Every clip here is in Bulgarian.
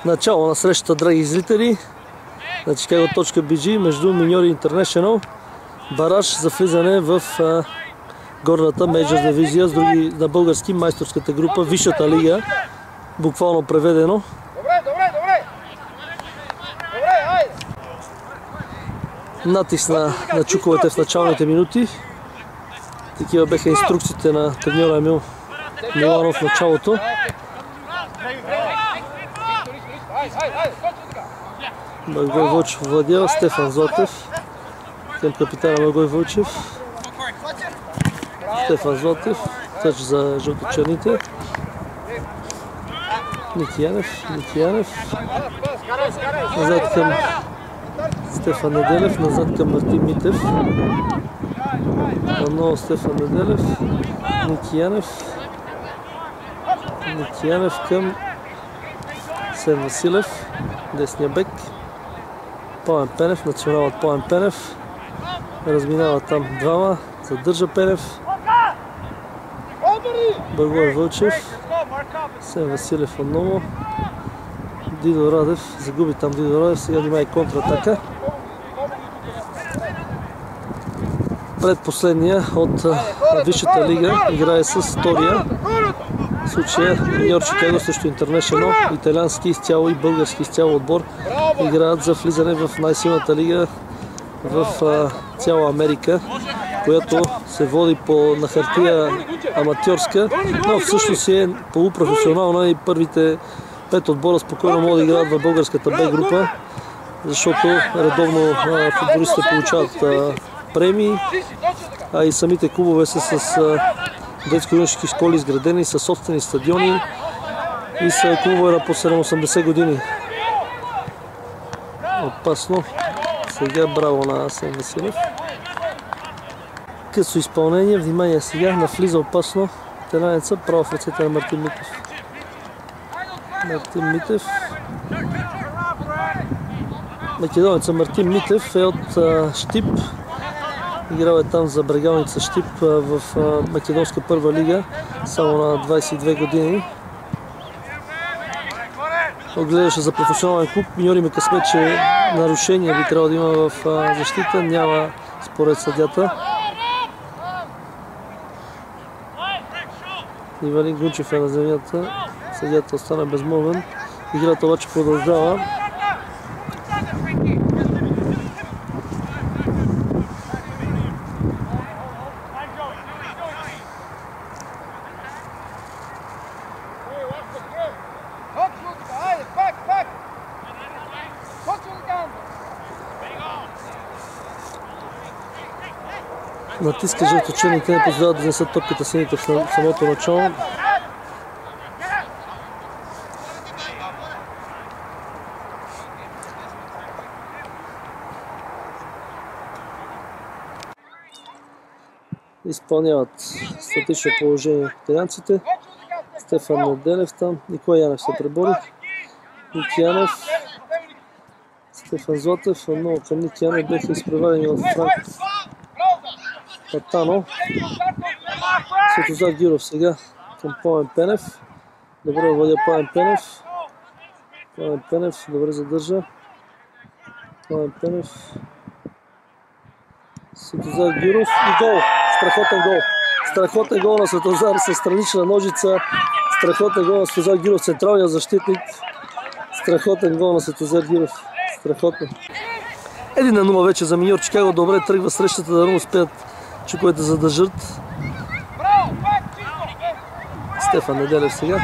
Начало на срещата, драги зрители, на Chicago.bg между Миньори Интернешънъл. Бараж за влизане в горната мейджор дивизия с други на български майсторската група, Висшата лига, буквално преведено. Натиск на чуковете в началните минути. Такива беха инструкциите на треньора Емил Миланов в началото. Благой Вълчев владява, Стефан Златев към капитана Благой Вълчев. Стефан Златев, тъч за жълточерните. Ники Янев. Назад към Стефан Неделев, назад към Мартин Митев. Отново Стефан Неделев, Ники Янев към Сен Василев, десния бек. Пламен Пенев, националът Пламен Пенев. Разминава там двама, задържа Пенев. Благой Вълчев, Сен Василев отново. Дидо Радев, загуби там Дидо Радев, сега има и контратака. Предпоследния от Висшата лига играе с втория. В случая Миньор Чикаго срещу Интернешънъл, италиански изцяло и български изцяло отбор играят за влизане в най-силната лига в цяла Америка, която се води на хартия аматьорска, но всъщност е полупрофесионална и първите 5 отбора спокойно могат да играят в българската Б група, защото редовно футболистите получават премии, а и самите клубове са с детско-юношески школи изградени, са собствени стадиони и са клубове на по 80 години. Опасно. Сега браво на Сен Василев. Късо изпълнение. Внимание сега. Навлиза опасно. Теранеца право в ръцете на Мартин Митев. Македонеца Мартин Митев е от Щип. Играл е там за Брегалница Щип в Македонска първа лига, само на 22 години. Огледаше за професионален клуб. Миньори ме късмет, че нарушение би трябвало да има в защита. Няма според съдята. Ивалин Гунчев е на земята. Съдята остана безмолвен. Играта обаче продължава. Натиска жълточерните, не позволяват да изнесат топката сините в самото начало. Изпълняват статично положение италианците. Стефан Неделев там, Николай Янев се пребори. Ники Янев, Стефан Златев, отново към Ники Янев бяха изпреварени от Франк Патано. Светозар Гюров сега към Пламен Пенев. Добре владя Пламен Пенев. Пламен Пенев добре задържа. Пламен Пенев. Светозар Гюров и гол. Страхотен гол. Страхотен гол на Светозар с странична ножица. Страхотен гол на Светозар Гюров, централния защитник. Страхотен гол на Светозар Гюров. Страхотен. 1-0 вече за Миньор Чикаго. Добре тръгва срещата, да не успеят чуковете да задържат. Стефан Неделев сега.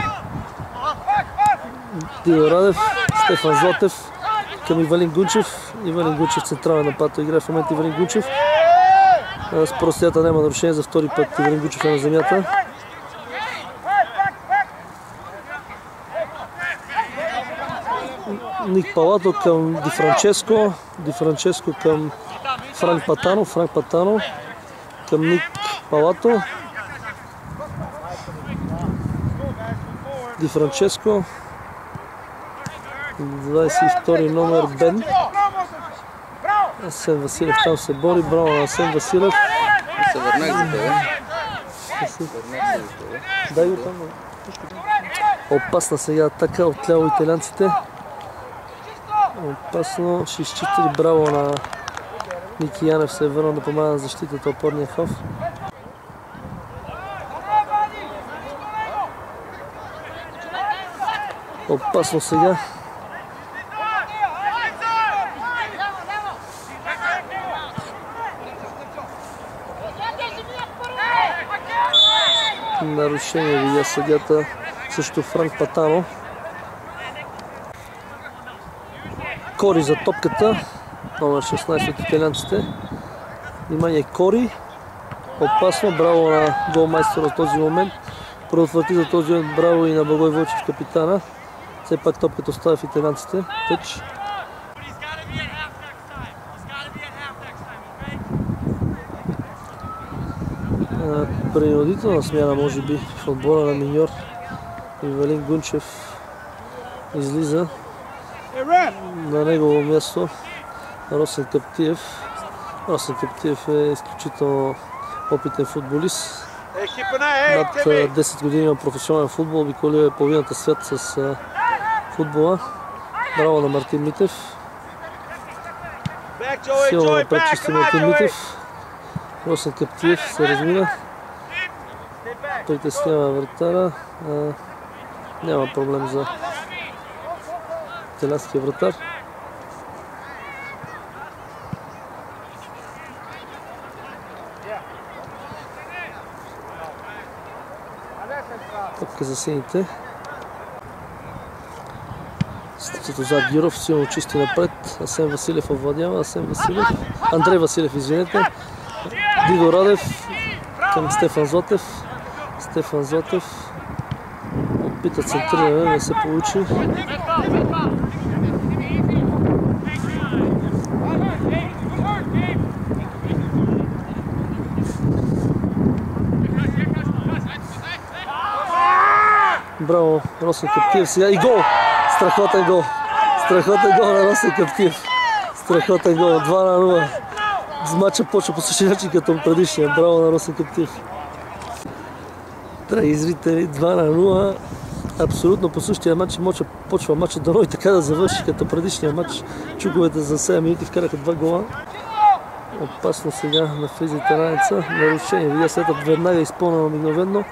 Дидо Радев. Стефан Златев към Ивалин Гунчев. Ивалин Гунчев централен нападател играе в момента Ивалин Гунчев. Според съдията няма нарушение, за втори път Ивалин Гунчев е на земята. Ник Палато към Ди Франческо. Ди Франческо към Франк Патано. Франк Патано към Ник Палато. Ди Франческо. 22 номер Бен. Сен Василев там се бори. Браво на Сен Василев. Се върнах за тебе. Дай го там. Опасна сега атака от ляво италианците. Опасно. 6-4. Браво на Ники Янев, се е върнал да помага на защитата опорния хав. Опасно сега. Нарушение видя съдията, също Франк Патано. Кори за топката, номер 16 от италианците. Внимание, Кори. Опасно, браво на голмайстера в този момент. Предотврати за този момент, браво и на Благой Вълчев, капитана. Все пак топката остава в италианците. Тъч. Принудителна смяна, може би, в отбора на Миньор. Ивелин Гунчев излиза. На негово място Росен Каптиев. Росен Каптиев е изключително опитен футболист. Над 10 години на професионален футбол, обиколил е половината свят с футбола. Браво на Мартин Митев. Силно напред чисти Мартин Митев. Росен Каптиев се размина. Притеснява вратара. Няма проблем за италианския вратар. Топка за сините. Светозар Гиров силно чисти напред. Асен Василев овладява. Андрей Василев, извинете. Дидо Радев към Стефан Златев. Стефан Златев опита центриране, не се получи. Браво, Росен Каптиев сега и гол! Страхотен гол! Страхотен гол на Росен Каптиев! Страхотен гол! 2-0. Матчът почва по същия начин като предишния. Браво на Росен Каптиев! Драги зрители, 2-0. Абсолютно по същия матч почва матчът дано и така да завърши като предишния матч. Чуковете за 7 минути вкараха 2 гола. Опасно сега на физите раница. Нарушение. Видя след веднага изпълнено мигновено.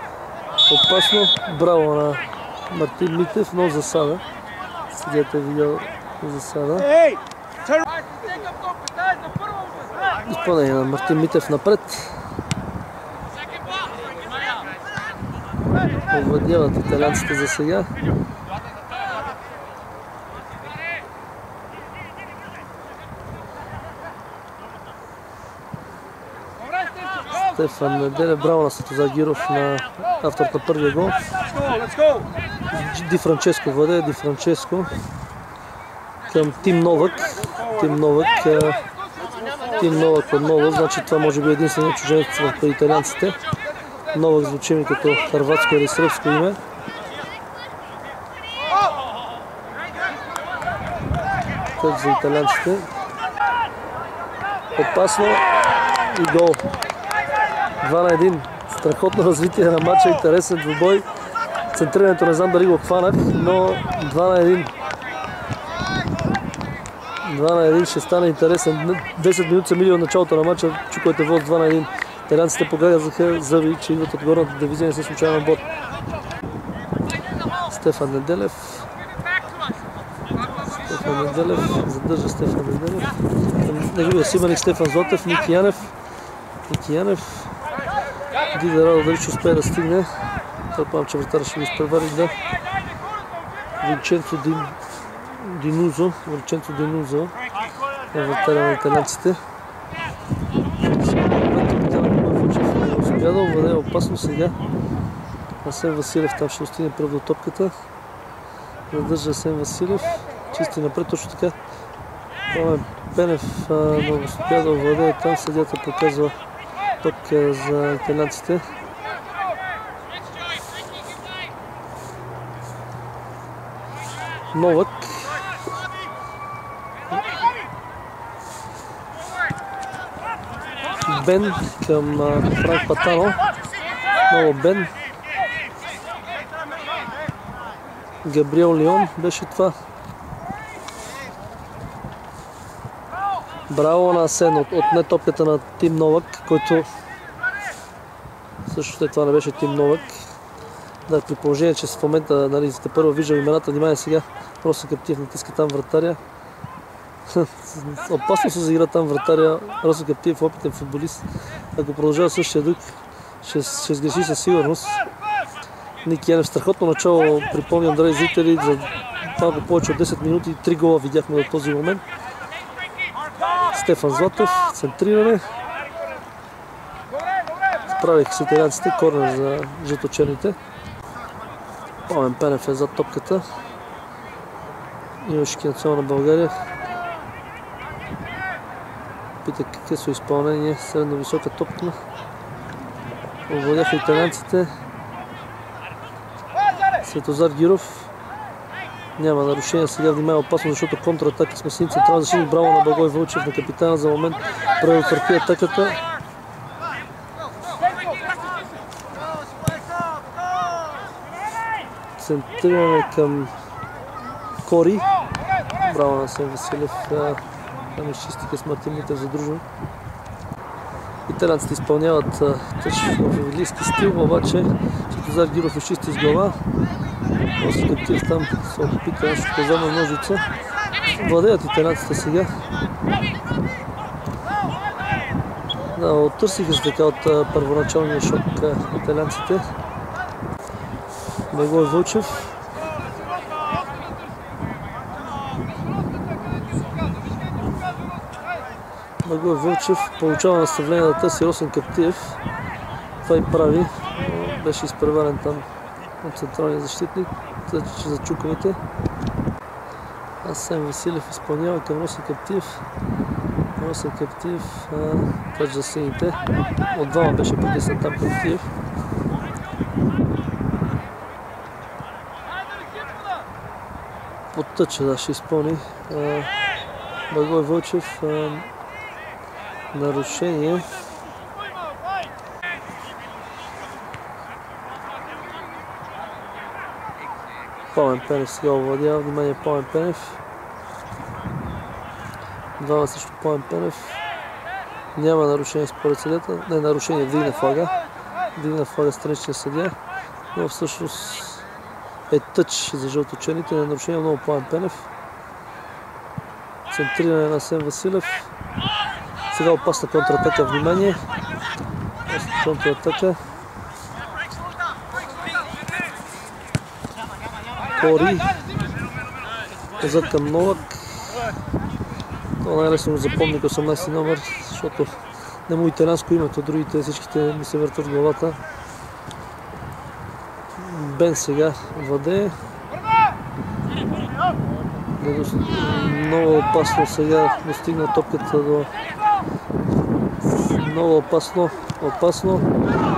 Опасно. Браво на Мартин Митев, но засада. Съдията е видял засада. Изпълнение на Мартин Митев напред. Овладяват италианците за сега. Стефан Неделя, браво на Светозар Гиров, на автор на първия гол. Ди Франческо владее, Ди Франческо към Тим Новак. Тим Новак отново, значи това може би единствено чужденец при италианците. Новак звучи ми като хърватско или сръбско име. Тъч за италианците. Опасно и гол. 2-1. Страхотно развитие на матча, интересен двубой. Центрирането не знам дали го хванах, но 2-1. 2-1 ще стане интересен. 10 минути са мили от началото на матча. Чуковете воз 2-1. Италианците погледаха зъби, че идват от горната дивизия, не се случайен отбор. Стефан Неделев. Задържа Стефан Неделев. Неговия симаник Стефан Златев, Ники Янев. Дида Радо дали ще успее да стигне. Търпам, че вратара ще го изпревари. Да. Винченцо Динузо е вратаря на италианците. Владее опасно сега. Асен Василев там ще остигне прав до топката. Задържа Асен Василев. Чисти напред, точно така. Пенев много успя да владее там. Съдията показва топка за италианците. Новак. Бен към Франк Патано. Много Бен. Габриел Лион беше това. Браво на Асен, отне топката на Тим Новак, който също след това не беше Тим Новак. Да, при положение, че в момента, нали, сте първо виждам имената, внимание сега, Росен Кептиев натиска там вратаря. Опасно се заигра там вратаря. Росен Кептиев, опитен футболист. Ако продължава същия дух, ще сгреши със сигурност. Ники Янев, страхотно начало, припомням, драги зрители, за малко повече от 10 минути, 3 гола видяхме до този момент. Стефан Златов, центриране. Справиха се италианците, корнер за жълточерните. Пламен Пенев е зад топката. Юношески национал на България. Пита късо изпълнение, средно висока топка. Овладяха италианците. Светозар Гиров. Няма нарушение, сега внимава опасно, защото контратака с Месин централен защитник. Браво на Благой Вълчев, на капитана за момент предотврати атаката. Центриране към Кори. Браво на Асен Василев. Там изчистиха с Мартин Митев задружно. Италианците изпълняват тъч в евелийски стил, обаче Светозар Гиров изчисти с глава. Росен Кептиев там се опита нещо казано ножица. Владеят италианците сега. Да, оттърсиха се така от първоначалния шок италианците. Благой Вълчев. Благой Вълчев получава наставление да търси Росен Кептиев. Това и прави. Беше изпреварен там от централния защитник за чуковете. Асен Василев изпълнява към Росен Кептиев. Росен Кептиев тъч за сините. От двама беше притиснат там Кептиев. Под тъча, да, ще изпълни Благой Вълчев. Нарушение. Пламен Пенев сега овладява. Внимание, Пламен Пенев. Двама срещу Пламен Пенев. Няма нарушение според съдията. Не, нарушение, вдигна флага. Вдигна флага страничния съдия. Но всъщност е тъч за жълточерните. Не нарушение, много Пламен Пенев. Центриране на Асен Василев. Сега опасна контратака. Внимание. Контратака. Кори. Позад към Новак. Това най-лесно го запомних 18 номер, защото не му италианско името, другите всичките ми се въртат в главата. Бен сега владее. Много опасно сега достигна топката до... Много опасно.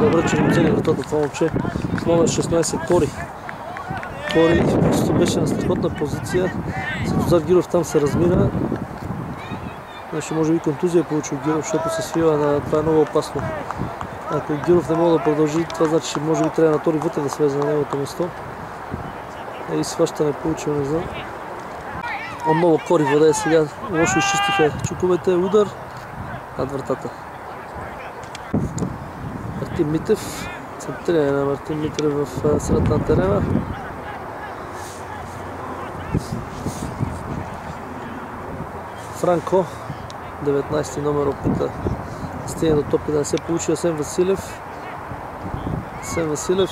Добре, че го цели вратата това момче. С номер 16 Кори. Кори просто беше на страхотна позиция. Светозар Гиров там се размина. Нещо може би контузия получил Гиров, защото се свива. Това е много опасно. Ако Гиров не може да продължи, това значи, че може би трябва на Тори вътре да слезе на неговото место. И схващане получил, не знам. Отново Кори владее сега. Лошо изчистиха чуковете. Удар над вратата. Мартин Митев. Центриране на Мартин Митев в средата на терена. Франко, 19 номер, опита стигне до топка да не се получи. Асен Василев. Асен Василев.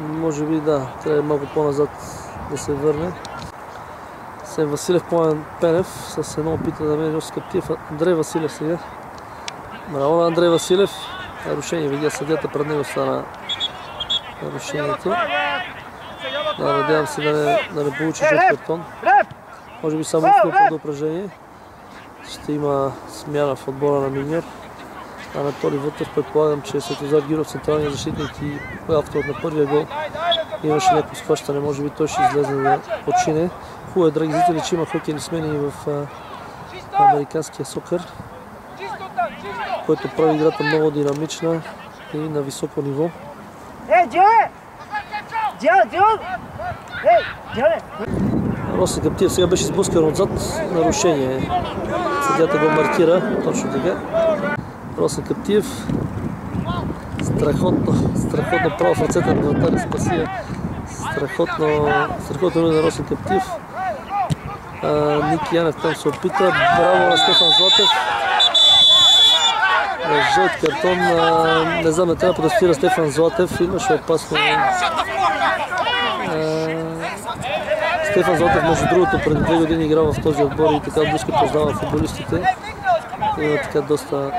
Може би да, трябва малко по-назад да се върне. Асен Василев, Пламен Пенев с едно опита да намери Росен Кептиев. Андрей Василев сега. Браво на Андрей Василев. Нарушение, видя съдията, пред него стана нарушението. Да, надявам се да не получи жълт картон. Може би само в предупреждение. Ще има смяна в отбора на Миньор. Анатолий Вътев, предполагам, че Светозар Гиров, централния защитник и авторът на първия гол, имаше някакво схващане. Може би той ще излезе да почине. Хубаво е, драги зрители, че има хокейни смени в американския сокър, който прави играта много динамична и на високо ниво. Росен Каптиев сега беше сблъскан отзад. Нарушение. Съдията го маркира. Точно така. Росен Каптиев. Страхотно право в ръцете на вратаря Спасия. Страхотно на Росен Каптиев. Ники Янев там се опита. Браво на Стефан Златев. Жълт картон. Не знам, не трябва да спира Стефан Златев. Имаше опасно. Стефан Златев, между другото, преди 2 години играл в този отбор и така близко познава футболистите. Има така доста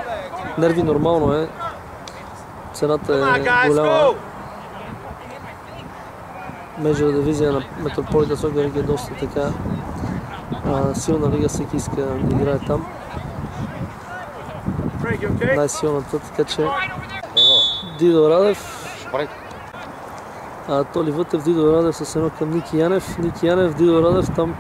нерви, нормално е. Цената е голяма. Мейджор дивизия на Метрополитен Сокър лига е доста така силна лига, всеки иска да играе там. Най-силната, така че Дидо Радев. Толи Вътев, Дидо Радев с едно към Ники Янев. Ники Янев, Дидо Радев, там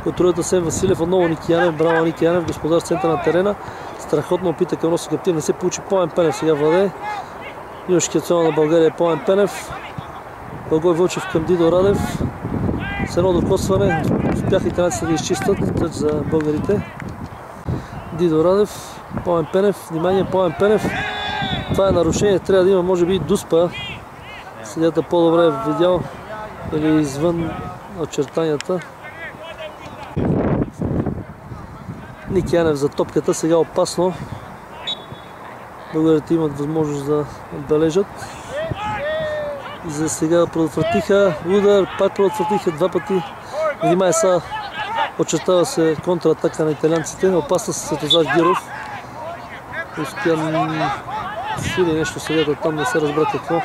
контролят Асен Василев, отново Ники Янев, браво Ники Янев, господар в центъра на терена. Страхотно опита към Росен Каптиев, не се получи. Пламен Пенев сега владее. Юношки национал на България е Пламен Пенев. Благой Вълчев към Дидо Радев. С едно докосване успяха италианците да изчистят тъч за българите. Дидо Радев, Пламен Пенев, внимание, Пламен Пенев. Това е нарушение, трябва да има може би дуспа. Съдията по-добре е видял или извън очертанията. Ники Янев за топката, сега опасно. Българите имат възможност да отбележат. За сега предотвратиха удар, пак предотвратиха 2 пъти. Внимай сега, очертава се контратака на италианците. Опасна се Светозар Гиров. Успя свили нещо съдията, там не се разбра какво.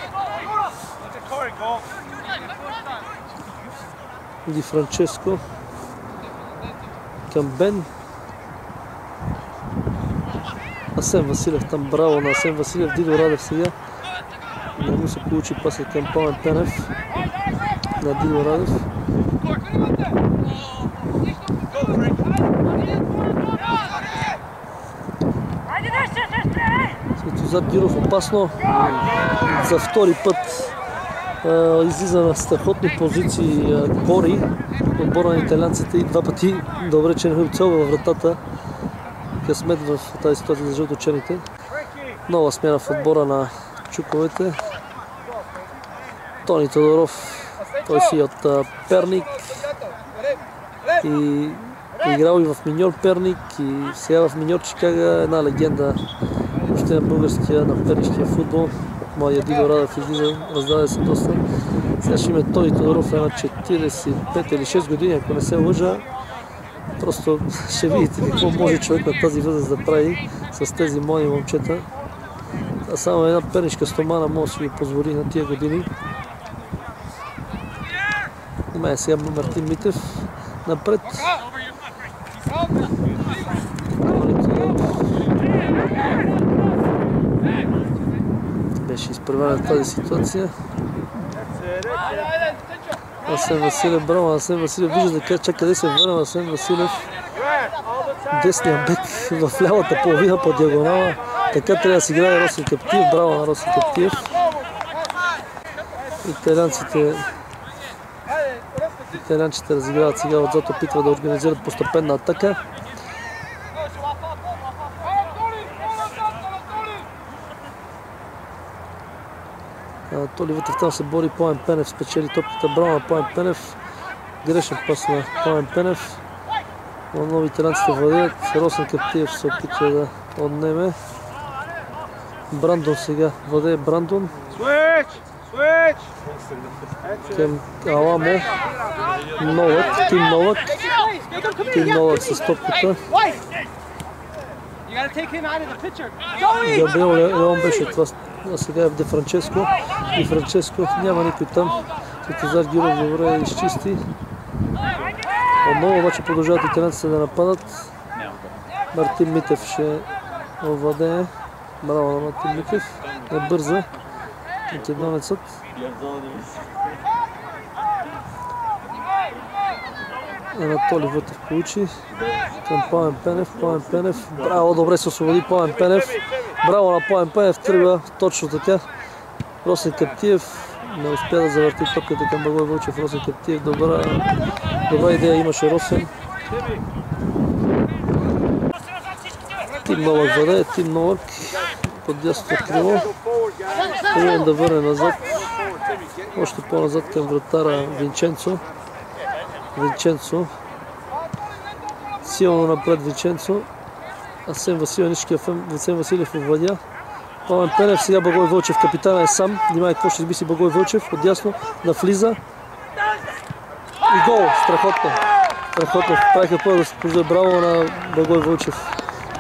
Ди Франческо към Бен. Асен Василев там, браво на Асен Василев. Дидо Радев сега. Не му се получи паса към Пламен Пенев на Дидо Радев. Светозар Гиров опасно. За втори път излиза на страхотни позиции Кори, отбора на италианците, и 2 пъти добре, че не е цел във вратата. Късмет в тази ситуация за жълточерните. Нова смяна в отбора на чуковете. Тони Тодоров, той си от Перник и играл и в Миньор Перник, и сега в Миньор Чикага, една легенда въобще на българския, на пернишкия футбол. Младия Дидо Радев излиза, раздаде се доста. Сега ще има Тони Тодоров на 45 или 6 години, ако не се лъжа. Просто ще видите какво може човек на тази възраст да прави с тези млади момчета. А само една пернишка стомана може да си ги позволи на тия години. Има сега Мартин Митев напред. Беше изправена тази ситуация. Асен Василев, браво на Асен Василев. Вижда да чак къде се върна Асен Василев. Десния бек в лявата половина по диагонала. Така трябва да си играе Росен Каптиев. Браво на Росен Каптиев. Италианците разиграват сега отзад, опитват да организират постепенна атака. Толи Вътев там се бори, Пламен Пенев спечели топката, браво на Пламен Пенев. Грешен пас на Пламен Пенев. Отново италианците владеят. Росен Каптиев се опитва да отнеме. Брандон сега владее Брандон. Към Аламо. Новак, Тим Новак. Тим Новак с топката. Габриел Леон беше това. А сега е в Ди Франческо. Ди Франческо, няма никой там. Светозар Гиров добре изчисти. Отново обаче продължават италианците да нападат. Мартин Митев ще овладее. Браво на Мартин Митев. Не бърза. Македонецът. Анатолий Вътев получи към Пламен Пенев. Пламен Пенев. Браво, добре се освободи Пламен Пенев. Браво на Пламен Пенев. Тръгва точно така. Росен Каптиев не успя да завърти топката към Благой Вълчев. Росен Каптиев, добра идея имаше Росен. Тим Новак въде, Тим Новак под дясното крило. Трябва да върне назад, още по-назад към вратара Винченцо. Силно напред Винченцо. Асен Василев овладя. Пламен Пенев, сега Благой Вълчев, капитана е сам. Внимай какво ще измисли Благой Вълчев. Отдясно навлиза. И гол! Страхотно. Правиха първо да се поздрави. Браво на Благой Вълчев.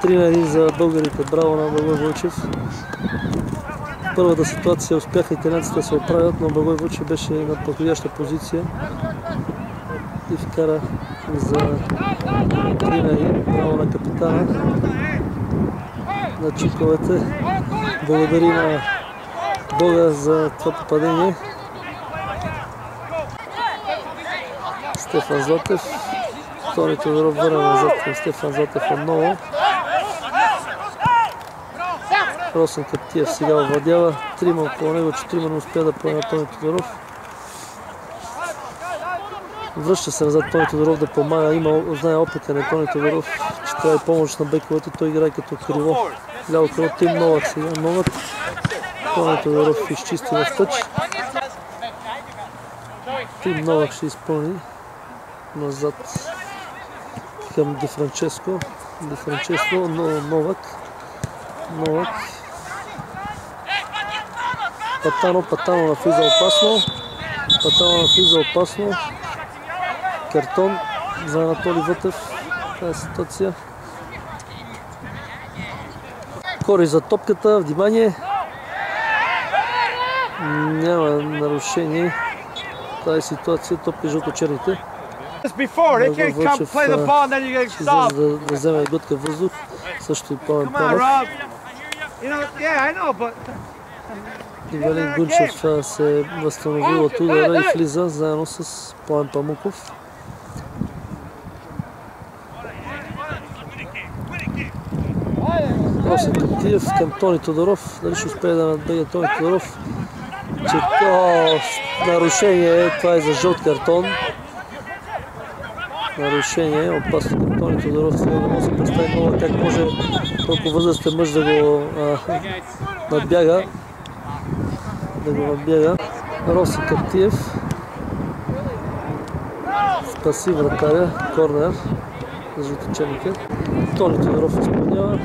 3-1 за българите. Браво на Благой Вълчев. Първата ситуация успяха италианците да се оправят, но Благой Вълчев беше на подходяща позиция и вкара за 3-1. Браво на капитана на чиковете. Благодари на Бога за това попадение. Стефан Златев. Тони Тодоров върна назад към Стефан Златев отново. Росен Каптиев сега овладява. Трима около него, 4 не успя да поеме Тони Тодоров. Връща се назад Тони Тодоров да помага. Знае опита на Тони Тодоров, че трябва и помощ на бековете. Той играе като криво. Ляво крило, Тим Новак сега. Новак. Тони Тодоров изчисти в тъч. Тим Новак ще изпълни назад към Ди Франческо, но Новак. Патано навлиза опасно. Картон за Анатолий Вътев. Тази ситуация. Кори за топката. Внимание. Няма нарушение. Тази ситуация, топка жълто-черните. Вълчев ще излезе да вземе глътка въздух. Също и Пламен Пенев. Ивелин Гунчев се е възстановил от удара и влиза заедно с Пламен Памуков. Росен Каптиев към Тони Тодоров. Дали ще успее да надбега Тони Тодоров? Нарушение, това е за жълт картон. Нарушение, опасно към Тони Тодоров. Сега да може да се представи много как може толкова възрастен мъж да го надбяга. Росен Каптиев спаси вратаря, корнер за жълточерните. Тони Тодоров изпълнява.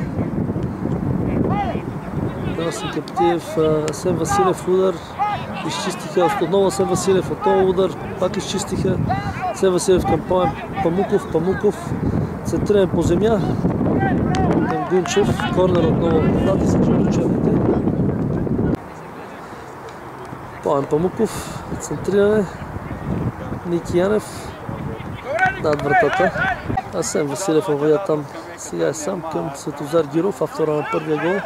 Росен Каптиев, Асен Василев удар. Изчистиха отново Асен Василев, отново удар. Пак изчистиха. Асен Василев към Памуков. Центриране по земя. Към Гунчев. Корнер отново. Натиск жълточерните. Пламен Памуков. Центриране. Ники Янев. Над вратата. Асен Василев овладя там. Сега е сам към Светозар Гиров, автора на първия гол.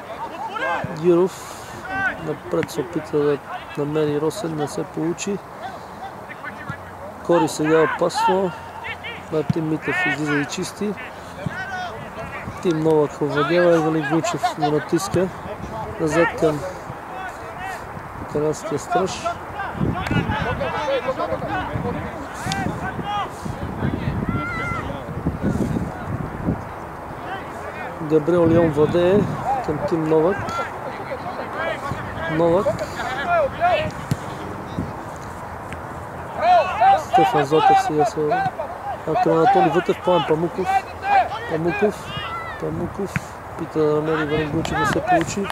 Гиров напред се опита да намери Росен, не се получи. Кори сега опасно. Тим Митев излиза и чисти. Тим Новак овладява, Ивелин Гунчев го натиска. Назад към канадския страж. Габриел Лион владее към Тим Новак. Стефан Златев сега се... към Анатолий Вътев, Пламен Памуков. Пита да намери Ивелин Гунчев, не се получи.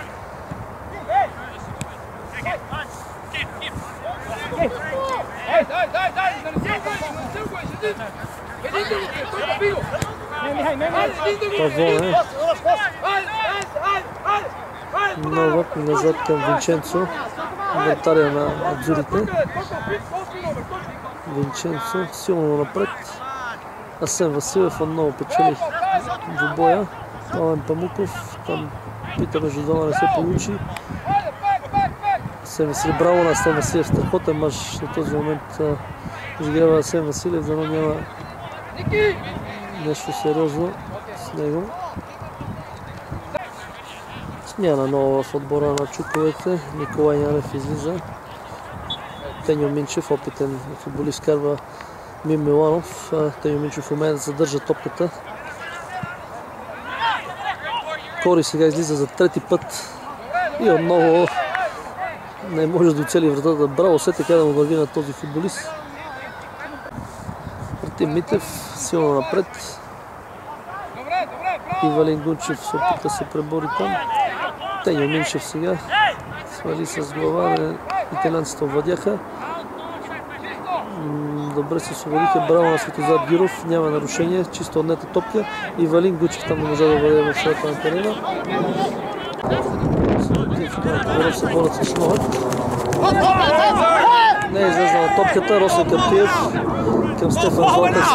Павоне. Новак назад към Винченцо. Вратаря на адзурите. Винченцо силно напред. Асен Василев отново печели двубоя. Пламен Памуков. Там пита между двама, не се получи. Асен Василев, браво на Асен Василев. Страхотен мъж на този момент изиграва Асен Василев, за няма нещо сериозно с него. Смяна нова в отбора на чуковете. Николай Янев излиза. Теньо Минчев, опитен футболист, карва Мим Миланов. Теньо Минчев умее да задържа топката. Кори сега излиза за трети път и отново не може да оцели вратата. Браво, все така да му върви на този футболист. Мартин Митев силно напред. Ивалин Гунчев се опита да се пребори там. Теньо Минчев сега свали с глава. Италянците овладяха. Добре се освободиха. Браво на Светозар Гиров. Няма нарушение. Чисто отнета топка. Ивалин Гунчев там не може да бъде в средата на терена. Гиров се борят с Новак. Не е излезнала топката. Росен Каптиев към Стефан Златев.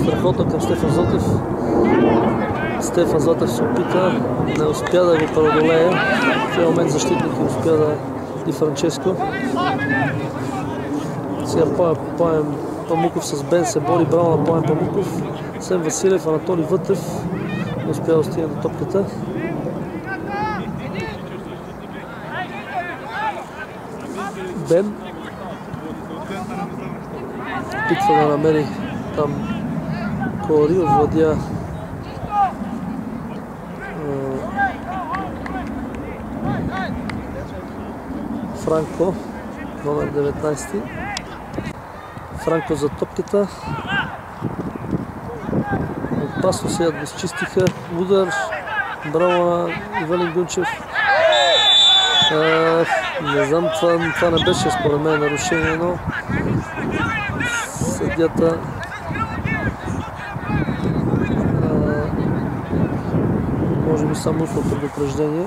Страхотно към Стефан Златев. Стефан Златев се опита. Не успя да го преодолее. В този момент защитник успя да Ди Франческо. Сега Пламен Памуков с Бен се бори. Браво на Пламен Памуков. Сен Василев, Анатолий Вътев не успя да стигне до топката. Бен опитва да намери там Кори, овладя Франко, номер 19. Франко за топката. Опасно сега да изчистиха. Удар. Браво на Ивалин Гунчев. Не знам, това не беше според мен нарушение, но съдията може би само устно предупреждение.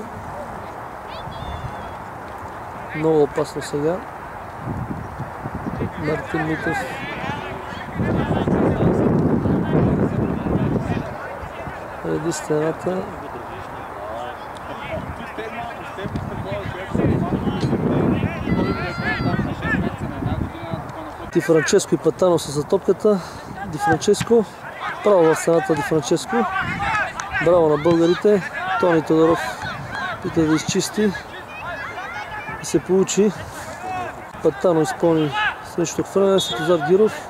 Много опасно сега. Мартин Митев. Реди стената. Ди Франческо и Патано са за топката. Ди Франческо. Право в стената Ди Франческо. Браво на българите. Тони Тодоров пита да изчисти. И се получи. Патано изпълни срещу хвърляне. Светозар Гиров.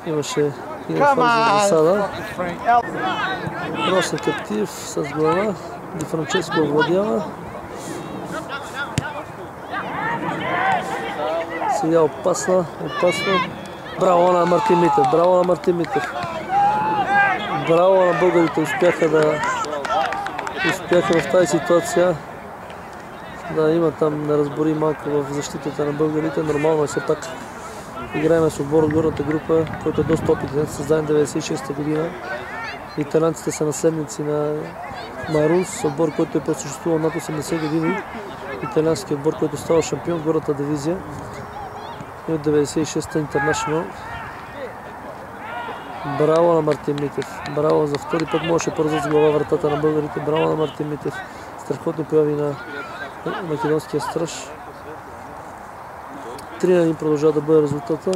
Имаше фаза засада. Росен Каптиев с глава. Ди Франческо овладява. Сега опасно. Браво на Мартин Митев. Браво на българите. Успяха в тази ситуация да има там неразбори малко в защитата на българите. Нормално е, все пак играем с отбор от горната група, който е доста опитен. Създаден 96-та година. Италянците са наследници на Марунс, отбор, който е просъществувал над 80 години. Италиански отбор, който става шампион в горната дивизия. И от 96-та Интернашнъл. Браво на Мартин Митев. Браво, за втори път можеше пързат с глава вратата на българите. Браво на Мартин Митев. Страхотни прояви на македонския страж. 3-1 продължава да бъде резултата.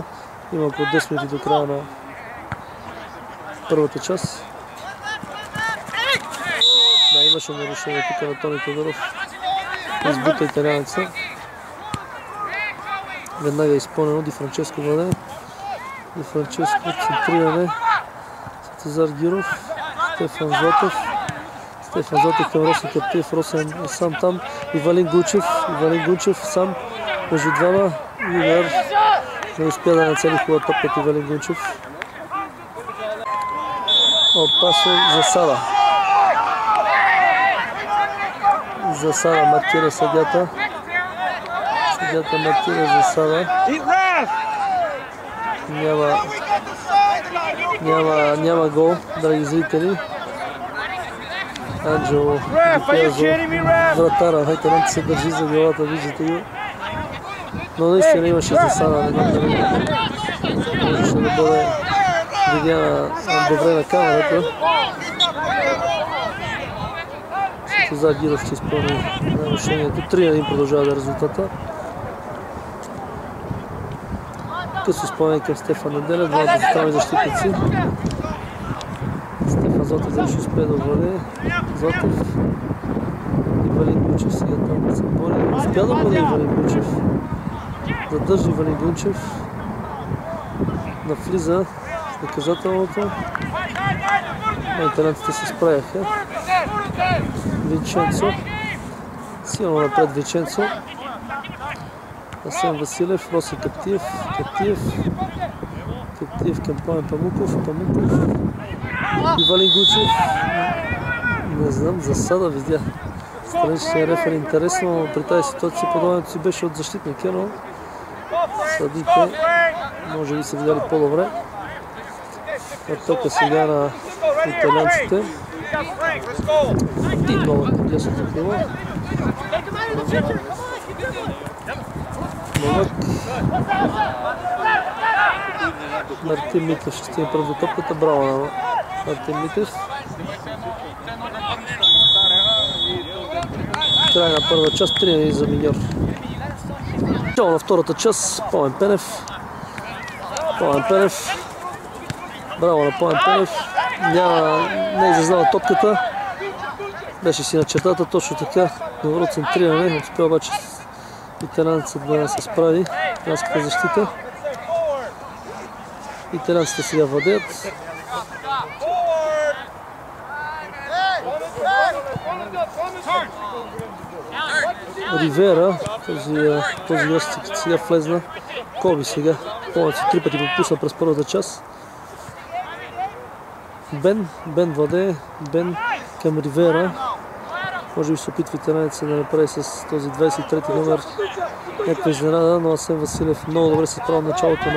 Има около 10 минути до края на първата част. Да, имаше нарушение тук на Тони Тодоров. Избута италянеца. Веднага е изпълнено. Ди Франческо владее. Ди Франческо центриране. Светозар Гиров. Стефан Златев към Росен Каптиев. Росен сам там. Ивалин Гунчев сам между двама. Удар. Не успя да нацели хубава топката Ивалин Гунчев. Опасно засада. Засада маркира съдята. Съдята маркира засада. Няма гол, драги зрители. Анджело Дипиазо, вратара, Хайтанант се държи за главата, виждате го. Но наистина имаше засада. Можеше да бъде видяна добре на камерата. Светозар Гиров ще изпълни нарушението. 3-1 продължава да е резултата. Късо изпълнение към Стефан Неделя, двамата централни защитници. Стефан Златев дали ще успее да овладее. Златев. Ивалин Гунчев сега там да се бори. Успя да бъде Ивалин Гунчев. Задържи Валингунчев. Навлиза с наказателното. Но италианците се справяха. Винченцо. Силно напред Винченцо. Асен Василев, Роси Каптиев. Каптиев към Пламен Памуков. И Валингунчев. Не знам, засада видя. Страничният рефери интересно, но при тази ситуация подаването си беше от защитника, но съдите може би са видяли по-добре. Атака сега на италианците. И много дясното крило. Новак. Мартин Митев ще стигне прав до топката. Браво на Мартин Митев. Край на първа част, 3 за Миньор. Начало на втората част, Пламен Пенев. Браво на Пламен Пенев. Не изразнава топката. Беше си на чертата, точно така. Добро центриране. Успя обаче италианцът да се справи. Италианската защита. Италианците сега владеят. Ривера, този гост сега влезна. Коби сега. Повече 3 пъти попусна през първата част. Бен владее. Бен към Ривера. Може би се опитва италианеца да направи с този 23-ти номер някаква изненада, но Асен Василев много добре се справя началото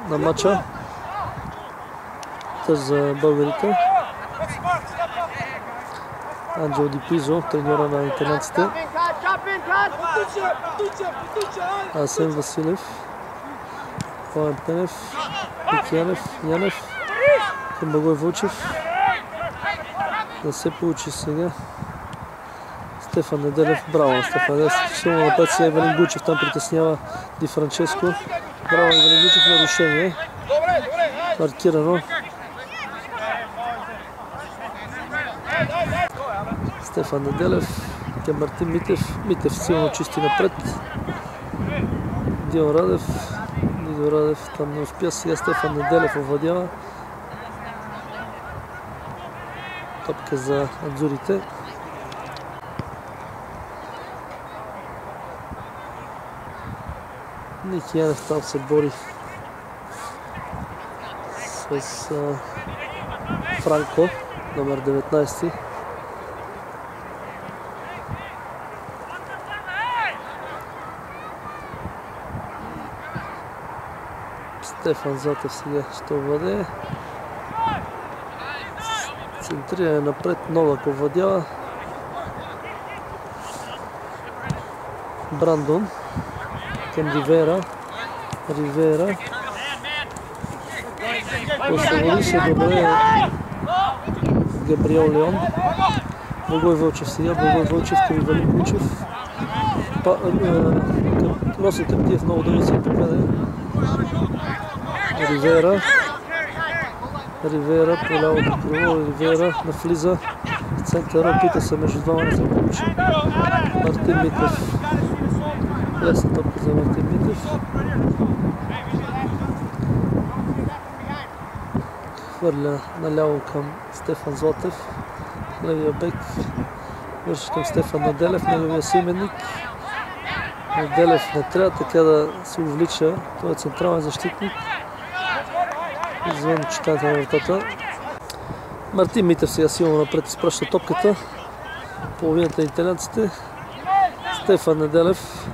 на матча. Тъж за българите. Анджело Ди Пизо, треньора на италианците. Асен Василев. Пламен Пенев. Янев. Към Благой Вълчев. Не се получи сега. Стефан Неделев. Браво на Стефан Неделев. Силно напред сега Валингунчев. Там притеснява Ди Франческо. Браво на Валингунчев. Нарушение. Маркирано. Стефан Неделев към Мартин Митев. Митев силно чисти напред. Дидо Радев там не успя. Сега Стефан Неделев овладява. Топка за адзурите. Ники Янев там се бори с Франко, номер 19. Стефан Златев сега ще овладее. Центриране напред, Новак овладява. Брандон към Ривера. Освободи се добре Габриел Леон. Благой Вълчев сега. Към Валингунчев. Роси Каптиев много добре се поведе. Ривера по лявото крило. Ривера навлиза в центъра. Опита се между двама да се получи. Мартин Митев. Лесна топка за Мартин Митев. Хвърля наляво към Стефан Златев. Левия бек. Върши към Стефан Неделев, неговия съименник. Неделев не трябва така да се увлича. Той е централен защитник. Извън читането на вратата. Мартин Митев сега силно напред изпраща топката. Половината на италианците. Стефан Неделев.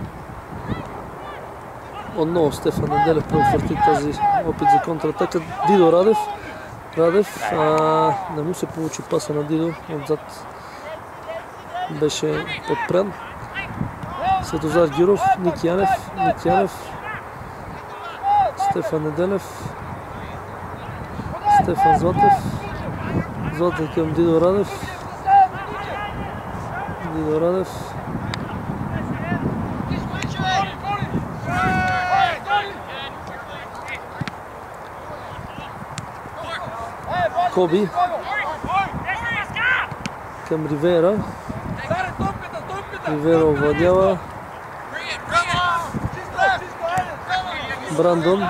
Отново Стефан Неделев предотврати този опит за контратака. Дидо Радев. Не му се получи паса на Дидо. Отзад беше подпрян. Светозар Гиров. Ники Янев. Стефан Неделев. Стефан Златев към Дидо Радев. Коби към Ривера. Ривера овладява. Брандон.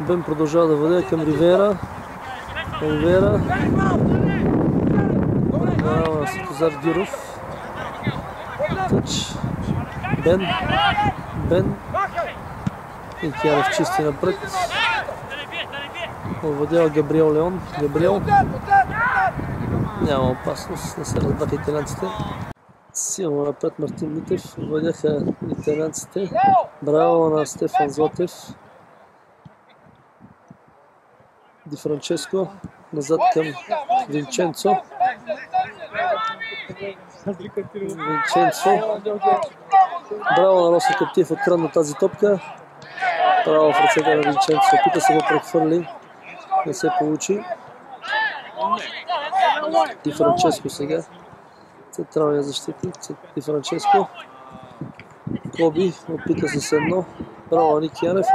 Бен продължава да въде към Ривера. Ривера. На Светозар Гюров. Тъч. Бен. И Киянев чисти напред. Овладява Габриел Леон. Габриел. Няма опасност. Не се разбраха италианците. Силно напред Мартин Митев. Овладяха италианците. Браво на Стефан Златев. Ди Франческо. Назад към Винченцо. Браво на Росен Каптиев, открадна тази топка. Браво в ръцете на Винченцо. Опита се го прехвърли. Не се получи. Ди Франческо сега. Централния защитник. Ди Франческо. Коби. Опита се с едно. Браво на Ники Янев.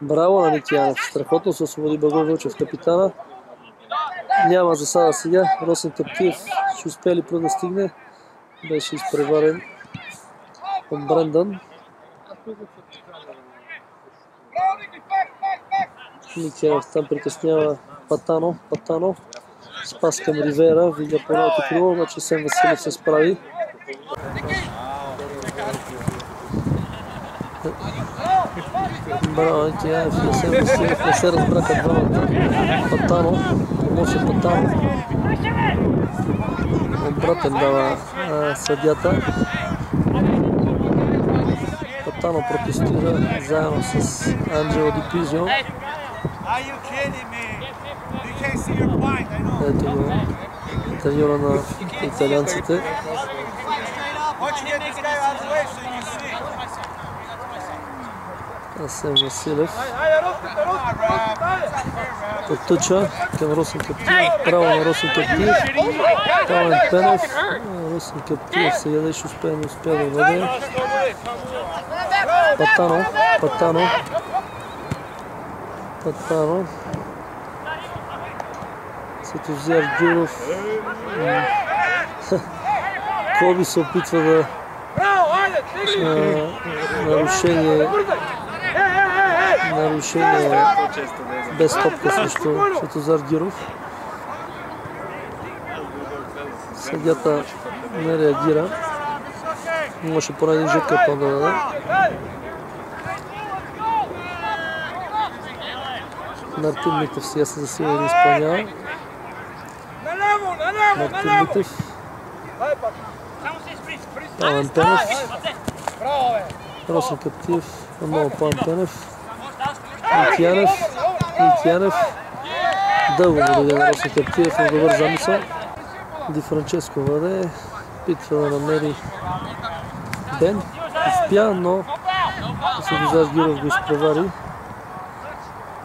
Браво на Ники Янев. Страхотно се освободи Благой Вълчев, капитана. Няма засада сега. Росен Каптиев ще успее ли да стигне. Беше изпреварен от Брендан. Ники Янев там притеснява Патано. Спас към Ривера. Видя по едното крило, обаче Сен Василев се справи. Браво, Ники Янев и Сен Василев не се разбраха двамата. Патано. Помощен Патано. Обратен дава съдята. Патано протестира заедно с Анджело Ди Пизио. Ето го треньора на италианците. Асен Василев. Потъча към Росен Каптиев. Право на Росен Каптиев. Павел Пенев. Росен Каптиев сега да ще успее да въде. Патано. Светозар Гюров. Коби се опитва да нарушение без топка срещу Светозар Гюров. Съдията не реагира. Имаше поне един жълт картон да даде. Мартин Митев сега се засилва да изпълнява. Мартин Митев. Павел Пенев. Росен Каптиев. Отново Павел Пенев. Ники Янев. Дълго му даде на Росен Каптиев на добър замисъл. Ди Франческо въде. Питва да намери Бен. Успя, но Светозар Гюров го изпревари.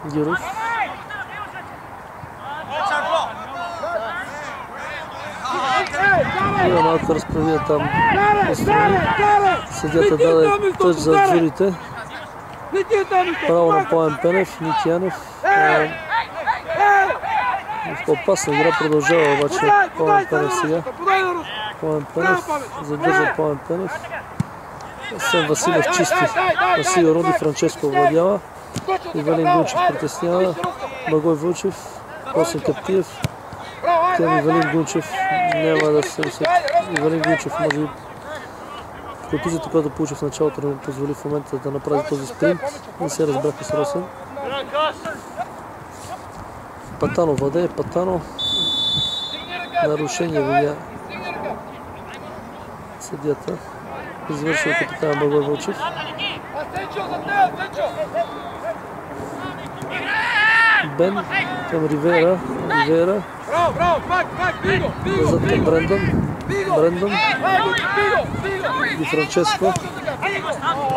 Гюров. Има малко разправия там. Съдията даде тъч за джурите. Право на Пламен Пенев, Ники Янев. В опасна игра продължава обаче Пламен Пенев сега. Пламен Пенев, задържа Пламен Пенев. Сен Василев чисти. Василио Роди Франческо овладява. Ивелин Гунчев притеснява. Благой Вълчев. Росен Каптиев. Към Ивелин Гунчев няма да се усети. Ивелин Гунчев може би контузията, която получи в началото, да му позволи в момента да направи този спринт. Не се разбраха с Росен. Патано въде. Патано. Нарушение видя съдията. Извършил капитана Благой Вълчев. Бен към Ривера. Назад към Брендан. Ди Франческо.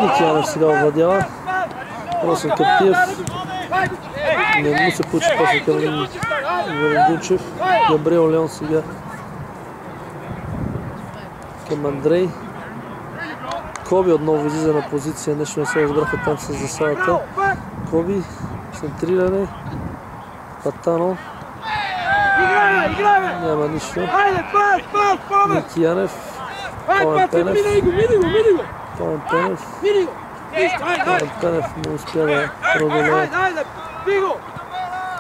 Ники Янев сега овладява. Росен Каптиев. Не му се получи после към Ивелин Гунчев. Габриел Леон сега към Андрей. Коби отново излиза на позиция. Нещо не се разбраха там с засадата. Коби. Центриране. Патано. Няма нищо. Ники Янев. Пламен Пенев. Пламен Пенев. Пламен Пенев не успя да преодолее.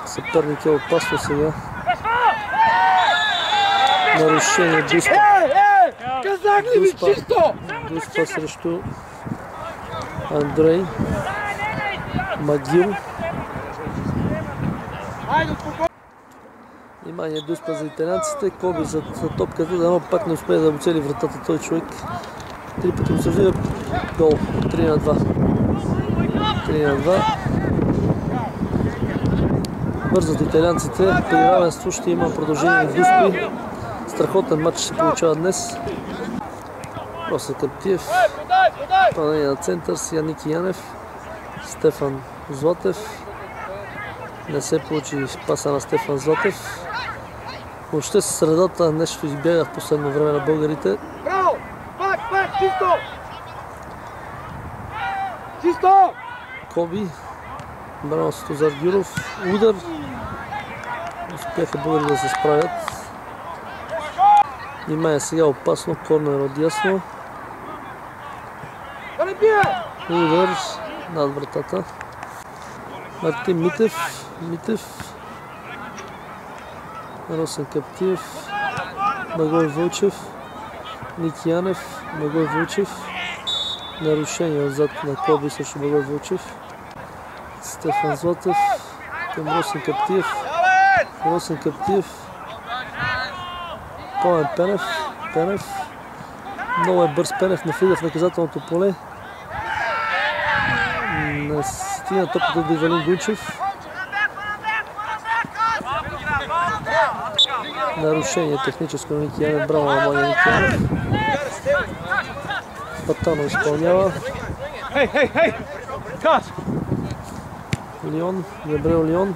Съперник е опасно сега. Нарушение Дуспа. Дуспа срещу Андрей Магил. Внимание, Дуспа за италианците. Коби за топката, дано пак не успее да оцели вратата той човек. 3 пъти му се гол. 3-2. 3-2. Бързат италианците. При равенство ще има продължение в Дуспи. Страхотен матч се получава днес. Росен Каптиев. Падение на център с Ники Янев. Стефан Златев. Не се получи паса на Стефан Златев. Въобще със средата нещо избяга в последно време на българите. Чисто! Коби. Браво с Тозар Гюров. Удар. Успяха българи да се справят. Внимание, сега опасно. Корнер от дясно. Удар над вратата. Мартин Митев. Росен Каптиев. Магой Вълчев. Ники Янев. Магой Вълчев. Нарушение отзад на Коби срещу Магой Вълчев. Стефан Златев към Росен Каптиев. Пламен Пенев. Много е бърз Пенев, не влиза в наказателното поле. Не стигна топката до Ивелин Гунчев. Нарушение техническо на Ники Янев. Браво на младия Ники Янев. Патано изпълнява. Лион, Габриел Лион.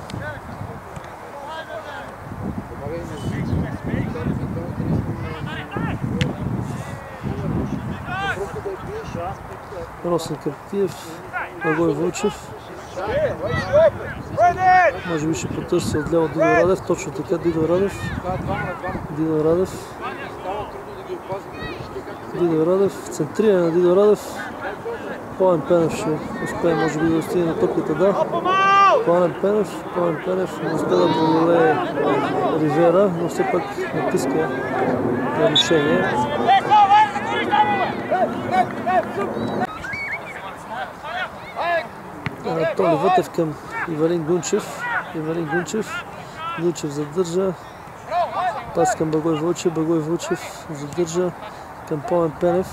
Росен Каптиев, Магой Вълчев. Може би ще потърси отляво Дидо Радев. Точно така, Дидо Радев. Центриране на Дидо Радев. Пламен Пенев ще успее, може би, да достигне на топката. Да. Пламен Пенев не успе да преодолее Ривера, но все пак натиска нарушение. Анатолий Вътев към Ивелин Гунчев. Гунчев задържа. Пас към Багой Вълчев задържа към Пламен Пенев.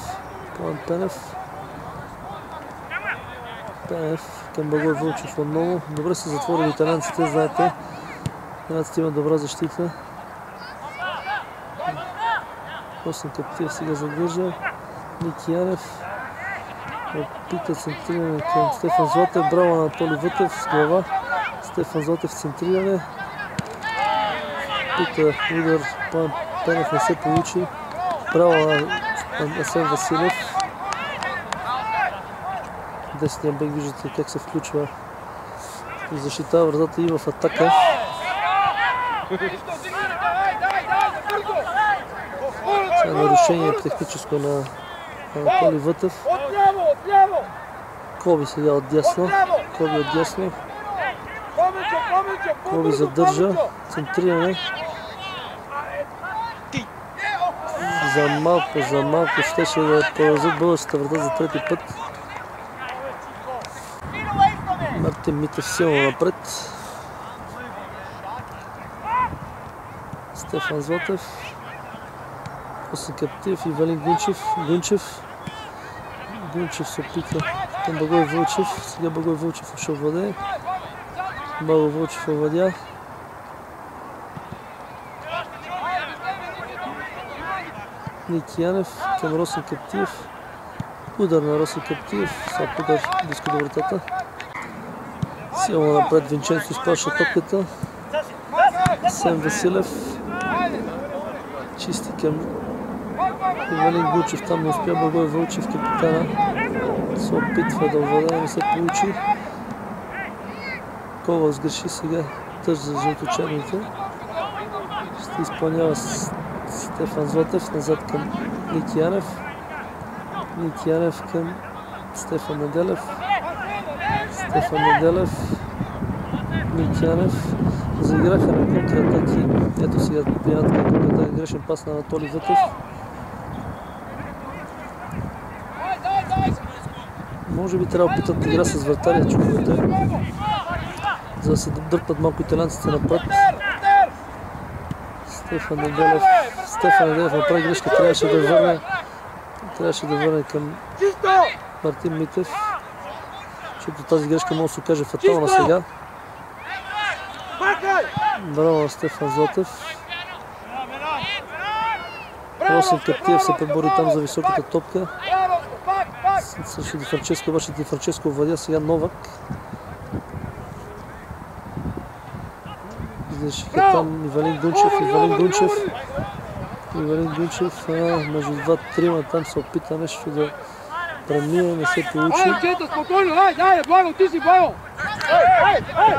Към Багой Вълчев отново. Добре са затворили италианците, знаете. Италианците имат добра защита. Росен Каптиев сега задържа. Ники Янев. Опита центриране към Стефан Златев. Браво на Анатолий Вътев с глава. Стефан Златев центриране. Опита удар. Пламен Пенев не се получи. Браво на Асен Василев. Десния бек, виждате как се включва и защитава вратата и в атака. Сега нарушение техническо на Анатолий Вътев. Коби сега отдясно. Коби задържа. Центриране. За малко щеше да поразят българската врата за трети път. Мартин Митев силно напред. Стефан Златев. Росен Каптиев и Ивелин Гунчев се опитва към Багой Вълчев. Сега Багой Вълчев ще овладее. Багой Вълчев овладя. Ники Янев към Росен Каптиев. Удар на Росен Каптиев. Сега удар близко до вратата. Силно напред Винченцо изплаща топката. Асен Василев. Чисти към Ивелин Гунчев. Там не успя. Багой Вълчев, капитана, се опитва да овладее, не се получи. Кова сгреши сега. Тъж за жълточерните. Ще изпълнява Стефан Златев назад към Ники Янев. Митянев към Стефан Неделев. Стефан Неделев. Митянев. Заиграха на контратаки. Ето сега приемат контратаки. Грешен пас на Анатолий Вътев. Може би трябва да опитат игра с вратаря чуковете, за да се дърпат малко италианците напред. Стефан Неделев направи грешка, трябваше да върне към Мартин Митев, защото тази грешка може да се окаже фатална сега. Браво на Стефан Златев. Росен Каптиев се пребори там за високата топка. Срещу Ди Франческо, обаче Ди Франческо владя сега Новак. Издешиха там Ивелин Гунчев. Между два-трима там се опита нещо да премие, не се получи.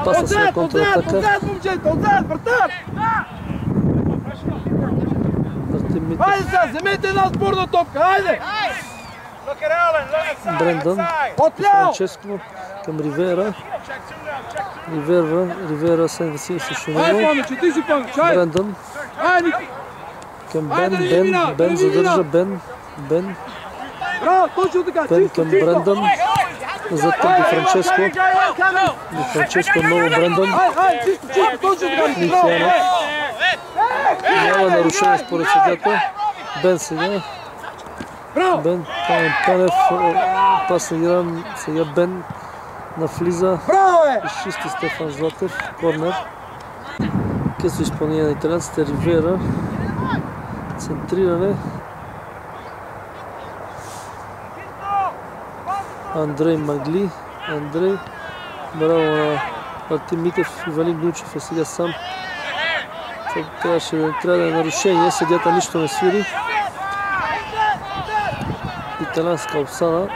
Паса се на контратака. Мартин Митев. Вземете една спорна топка, хайде! Брендан, Франческо към Ривера. Ривера Асен Василев срещу него. Брендан към Бен задържа Бен към Брендан. Зад към Ди Франческо много Брендан. Митянов. Няма нарушение според съдията. Бен сега. Бен Пенев, пас игра, сега Бен навлиза, изчисти Стефан Златев, корнер. Късо изпълнение на италианците, Ривера, центриране. Андрей Магли, браво на Мартин Митев, Ивелин Гунчев е сега сам. Трябва да е нарушение, съдията нищо не свири. Италианска обсада.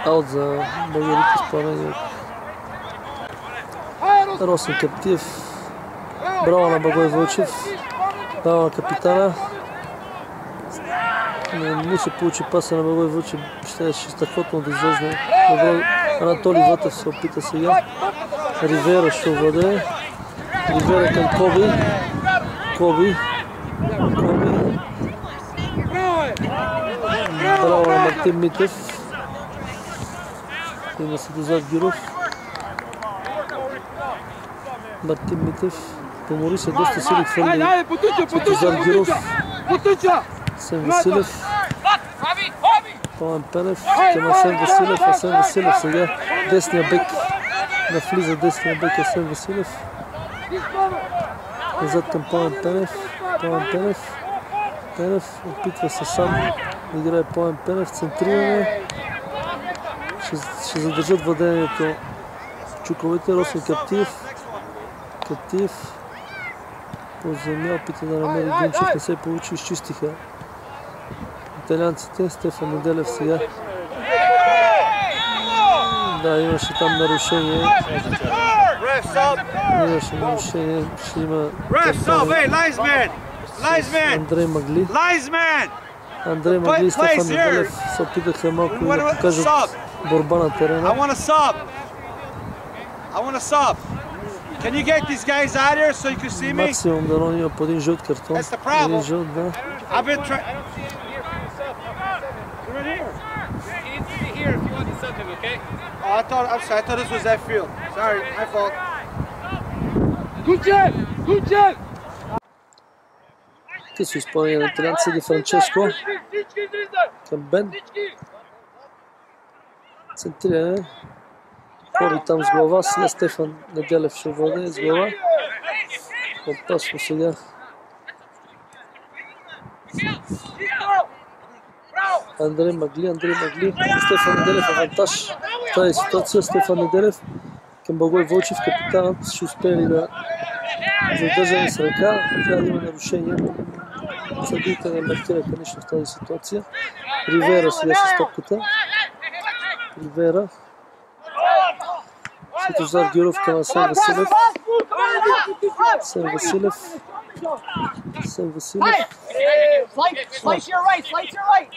Аут за българите изпълнение. Росен Каптиев. Браво на Благой Вълчев. Браво на капитана. Не му се получи паса на Благой Вълчев. Ще страхотно да излезне. Анатолий Вътев се опита сега. Ривера ще овладее. Ривера към Коби. Браво на Мартин Митев. Има се дозад Гиров. Мартин Митев. Помори се доста сили хвърли. Дозад Гиров. Асен Василев. Пламен Пенев. Към Асен Василев сега. Десния бек. Навлиза десния бек Асен Василев. Назад към Пламен Пенев. Опитва се сам. Играе Пламен Пенев. Центриране. Ще задържат владението чуковете. Росен Каптиев. По земя опита да намери Гунчев. Не се получи. Изчистиха италианците. Стефан Неделев сега. Да, имаше там нарушение. Ще има Андрей Магли. И Стефан Неделев се опитаха малко да покажат борба на терена. Максимум Данон има по един жълт картон. Един жълт, да. I thought this was that field. Sorry, my fault. Good job! Късо изпълнение на италианците. Ди Франческо към Бен. Центриране. Коби там с глава. Сега Стефан Неделев ще владее с глава. Опасно сега. Андрей Магли. Стефан Неделев авантаж в тази ситуация. Стефан Неделев към Благой Вълчев. Капитанът ще успее ли да задържане с ръка. Трябва да има нарушение. Съдиите не маркираха нищо в тази ситуация. Ривера сега с топката. Светозар Гюров към Асен Василев. Асен Василев. Slice your right, slice your right.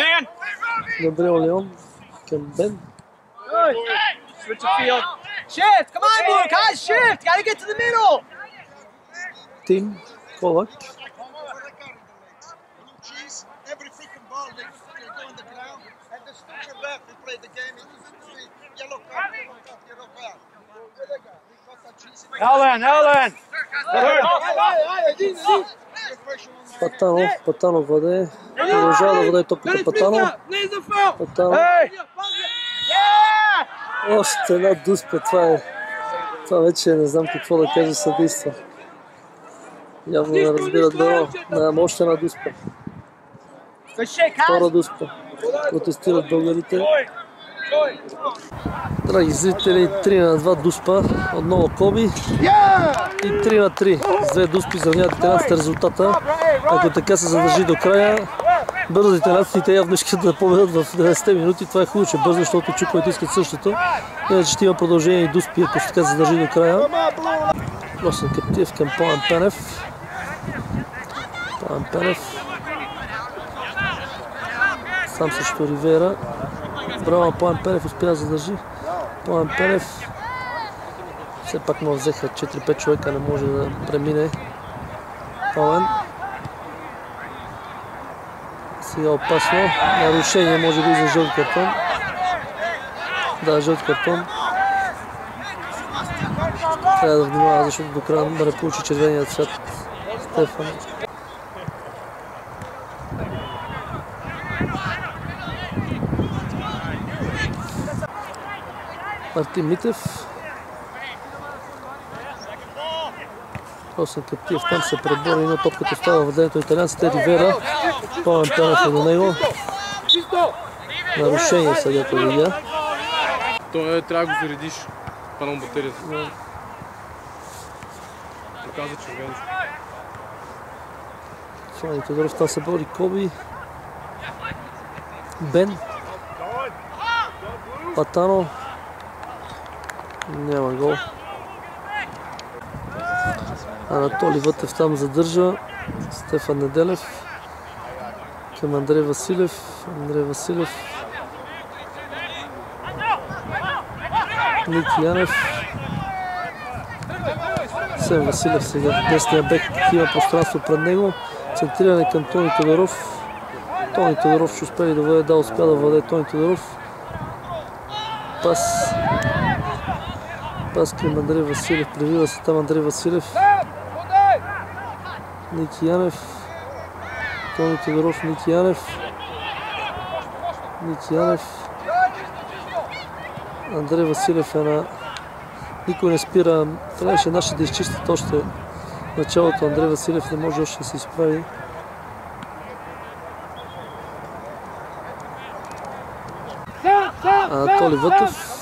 Man. Габриел Леон към Бен. Good. Switch the field. Shift. Come on, Blue. Guys, shift. Gotta get to the middle. Тим Ковач. Every freaking ball they go on the ground and the stupid ref they play the game. Yellow card. Ellen. Патанов владее. Продължава да владее топката Патанов. Още една дуспа. Това вече не знам какво да кажа съдийства. Явно не разбират дано. Нямам още една дуспа. Втора дуспа. Протестират българите. Драги зрители, 3-2 дуспа. Отново Коби. И 3-3. С две дуспи изравняват италианците резултата. Ако така се задържи до края, бързо италианците явно искат да победят в 90 минути. Това е хубаво, че бързо, защото чуковете искат същото. Иначе ще има продължение и дуспи, ако ще така се задържи до края. Росен Каптиев към Пламен Пенев. Пламен Пенев. Сам срещу Ривера. Браво, Пламен Пенев успя да задържи. Пламен Пенев. Все пак му взеха 4-5 човека, не може да премине. Пламен. Сега опасно. Нарушение може би за жълт картон. Да, жълт картон. Трябва да внимава, защото до края да не получи червения цвят Стефан. Мартин Митев. Росен Каптиев там се пребори, но топката остава в владението италианците. Ривера. Пламен Пенев е до него. Нарушение съдята видя. Той трябва да го заредиш панел батерията. Показа червено. Флани Тодоров, там се бори Коби. Бен. Патано. Няма гол. Анатолий Вътев там задържа. Стефан Неделев. Към Андрей Василев. Ники Янев. Асен Василев сега. Десния бек има пространство пред него. Центриране към Тони Тодоров. Тони Тодоров ще успее да владее. Да, успя да владее Тони Тодоров. Пас към Андрей Василев. Превива се там Андрей Василев. Ники Янев. Тони Тодоров, Ники Янев. Андрей Василев е на... Никой не спира. Трябваше наши да изчистят още началото. Андрей Василев не може още да се изправи. Анатолий Вътев.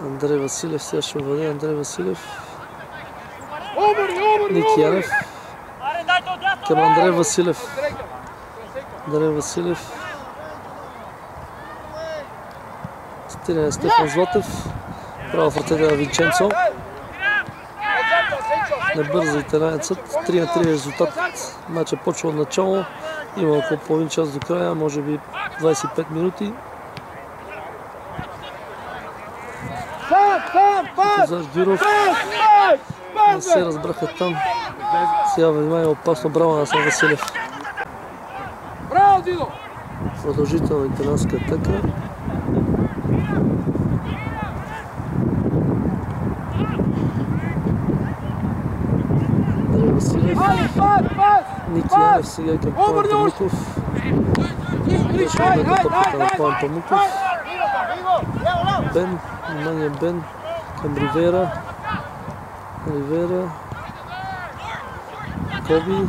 Андрей Василев, сега ще владее Андрей Василев. Ники Янев. Към Андрей Василев. Стиляне Стефан Златев. Право в ръцете на Винченцо. Не бърза италианецът. 3-3 резултатът. Матчът почва от начало. Има около половин час до края, може би 25 минути. Козар Гюров. Не се разбраха там. Сега внимание опасно. Браво на Асен Василев. Продължителна италианска атака. Андрей Василев. Ники Янев сега към Пламен Памуков. Беше момента топката на Пламен Памуков. Бен, внимание Бен към Ривера. Коби.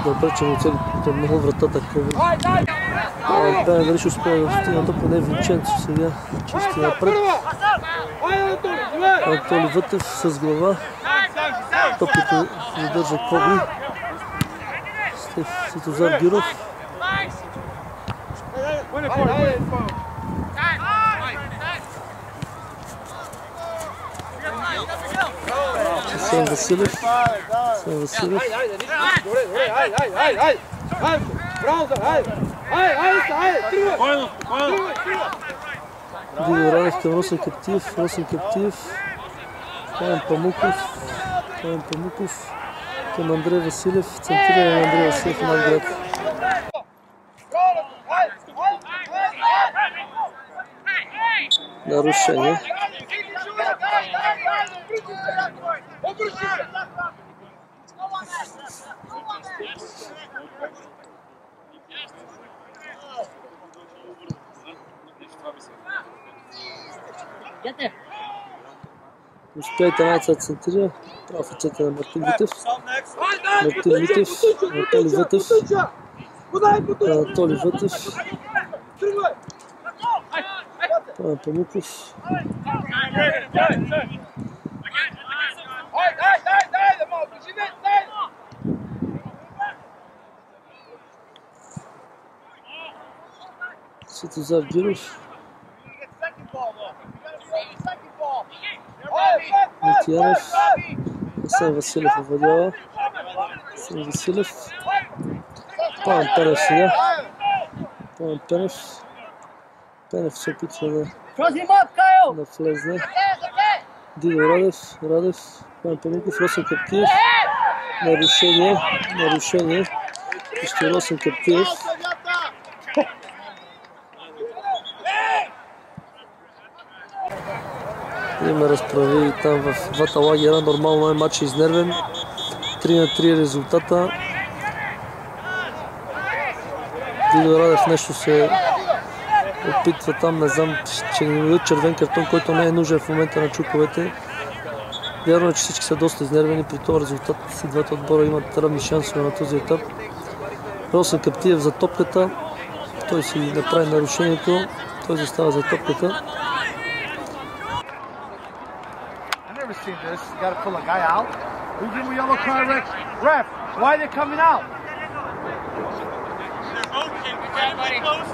Добре, че му цели много вратата Коби. Пламен дали ще успее да стигна топка, не Винченцо сега. Чисти напред. Анатолий Вътев с глава. Топката задържа Коби. Светозар Гюров. Сен Василев. Дидо Радев към Росен Каптиев. Пламен Памуков към Андрей Василев. Центриране на Андрей Василев в Надград. Нарушение. Успейте най-ця центрира. Прав ръцете на Мартин Митев. Анатолий Вътев. Пламен Памуков. Светозар Гиров. Митиянов. Асен Василев овладява. Пламен Пенев сега. Пенев се опитва да влезне. Дидо Радев. Пламен Памуков. Росен Каптиев. Нарушение. Ще Росен Каптиев. Има разправи и там в двата лагера. Нормално е, матч изнервен. 3-3 резултата. Дидо Радев нещо се опитва там, не знам, че не дадат червен картон, който не е нужен в момента на чуковете. Вярно е, че всички са доста изнервени при този резултат. И двата отбора имат равни шансове на този етап. Росен Каптиев за топката. Той си направи нарушението. Той застава за топката. Seen this. You got to pull a guy out. Who give him a yellow card, Rick? Ref, why are they coming out? They're both incredibly close.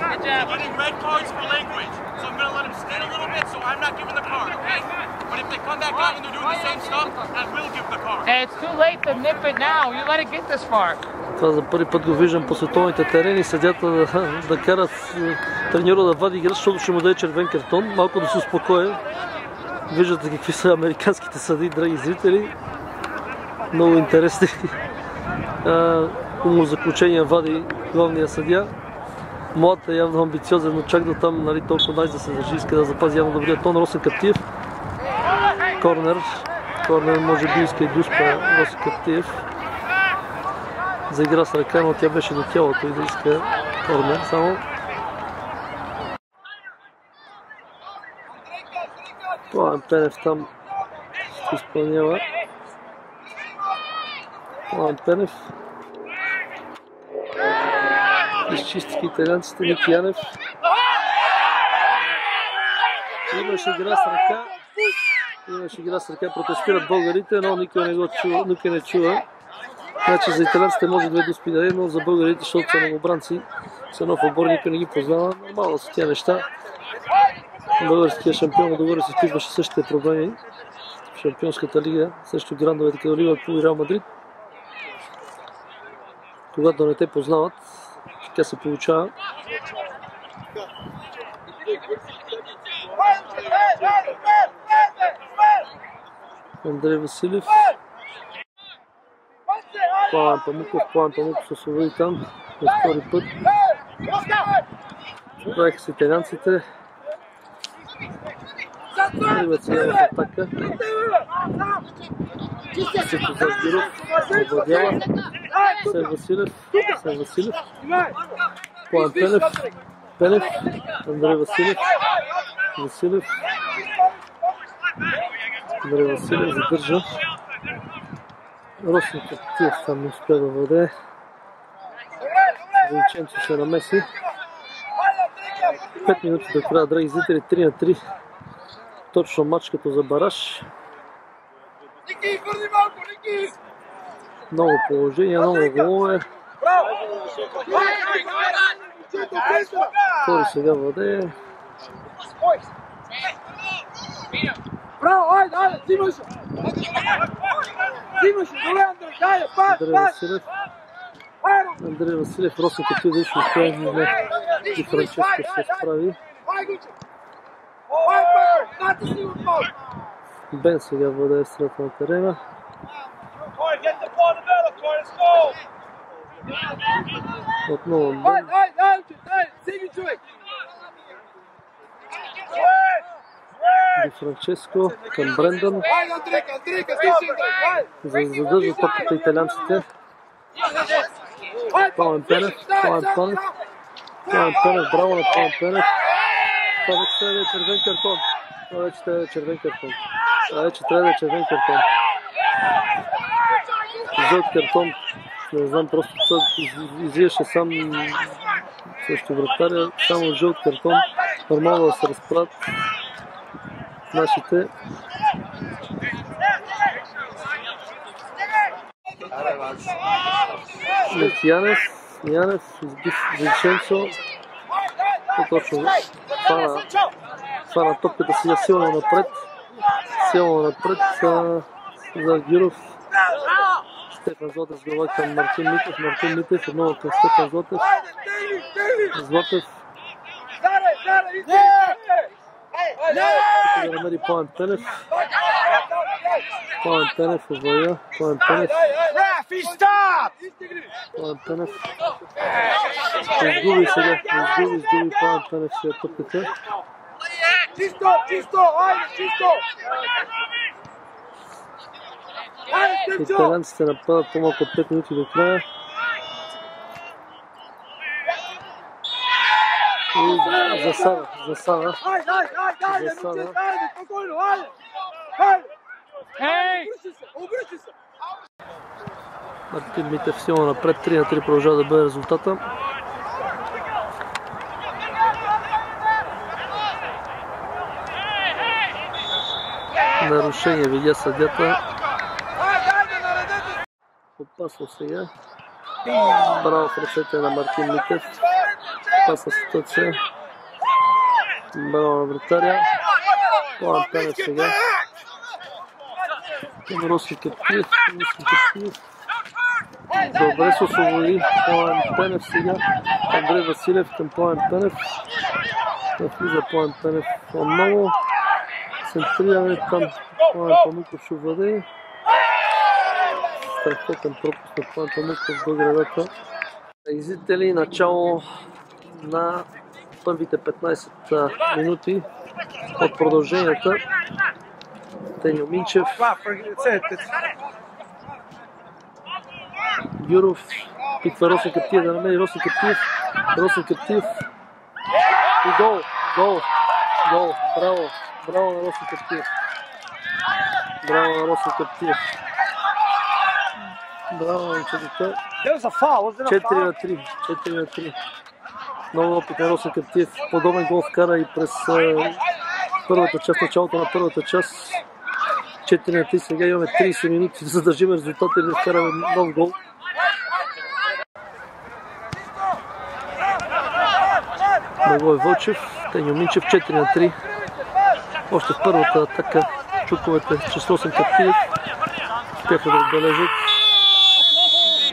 Getting red cards for language. So I'm going to let them stand a little bit, so I'm not giving the card, okay? But if they come back out and they're doing the same stuff, I will give the card. Hey, it's too late to nip it now. You let it get this far. Това за първи път го виждам по световните терени. Съдята да карат треньора да вади игра, защото ще му даде червен картон. Малко да се успокои. Виждате какви са американските съдии, драги зрители. Много интересни умозаключения вади главния съдия. Младът е явно амбициозен, но чак до там, нали, толкова да се държи, иска да запази явно добрия тон. Росен Каптиев. Корнер може би иска и дуспа Росен Каптиев. Заигра с ръка, но тя беше до тялото и да иска корнер само. Пламен Пенев там ще изпълнява. Пламен Пенев. Изчистиха италианците. Митиянов. Имаше игра с ръка. Протестират българите, но никой не чува. Значи за италианците може две дуспи да е, но за българите, защото са новобранци, са нов отбор, никой не ги познава. Нормално са тия неща. Българския шампион отгоре се изпитваше същите проблеми в Шампионската лига, също грандовете като Ливърпул и Реал Мадрид. Когато не те познават, така се получава. Андрей Василев. Пламен Памуков се освободи там за втори път. Правиха се италианците. Риват сега в атака. Светозар Гиров овладява. Сен Василев. Пламен Пенев. Андрей Василев. Андрей Василев задържа. Росен Каптиев там не успя да владее. Винченцо се намеси. 5 минути до края, драги зрители, 3-3. Точно матч като за бараж. Много положения, много голове. Втори сега владее. Браво, айде, айде, взимаш! Взимаш, добре, Андрей, дайде, пас, пас! Андрей Василев, Росен Катив, виж успя и Франческо се справи. Бен сега владее в средата на терена. Отново Бен. Ди Франческо към Брендан. За да задържат топката италианците. Пламен Пенев, Пламен Пенев. Пламен Пенев, браво на Пламен Пенев. Това вече трябва да е червен картон. Това вече трябва да е червен картон. Това вече трябва да е червен картон. Жълт картон. Не знам, просто това излияше сам също вратаря. Само жълт картон. Нормално да се разправят нашите. Янев избив Винченцо. Точно фана топката сега силно напред. Силно напред за Гюров. Стефан Златев с глава към Мартин Митев. Мартин Митев отново към Стефан Златев. Златев. Да намери Пламен Пенев. Пламен Пенев обвая. Пламен Пенев. Пламен Пенев. Изгуби сега. Изгуби Пламен Пенев сега топката. Италианците нападат по-малко от 5 минути до края. И засада. Мартин Митев силно напред, 3-3 продължава да бъде резултата. Нарушение видя съдята. Опасно сега. Браво в ръцете на Мартин Митев. Опасна ситуация. Браво на вратаря. Пламен Пенев сега. Към Росен Катив. Добре се освободи Пламен Пенев сега. Андрей Василев към Пламен Пенев. Влиза Пламен Пенев отново. Центриране там Пламен Памуков ще владее. Страхотен пропуск на Пламен Памуков до градата. Изители начало на първите 15 минути от продълженията. Теньо Минчев. Гюров питва Росен Каптиев да намери Росен Каптиев. Росен Каптиев. И гол. Браво на Росен Каптиев. Браво на Росен Каптиев. Браво на момчетата. 4-3. Много опит на Росен Каптиев. Подобен гол вкара и през първата част, началото на първата част. 4-3. Сега имаме 30 минути да задържим резултата и да вкараме нов гол. Благой Вълчев, Теньо Минчев, 4-3. Още в първата атака чуковете чрез Росен Каптиев успяха да отбележат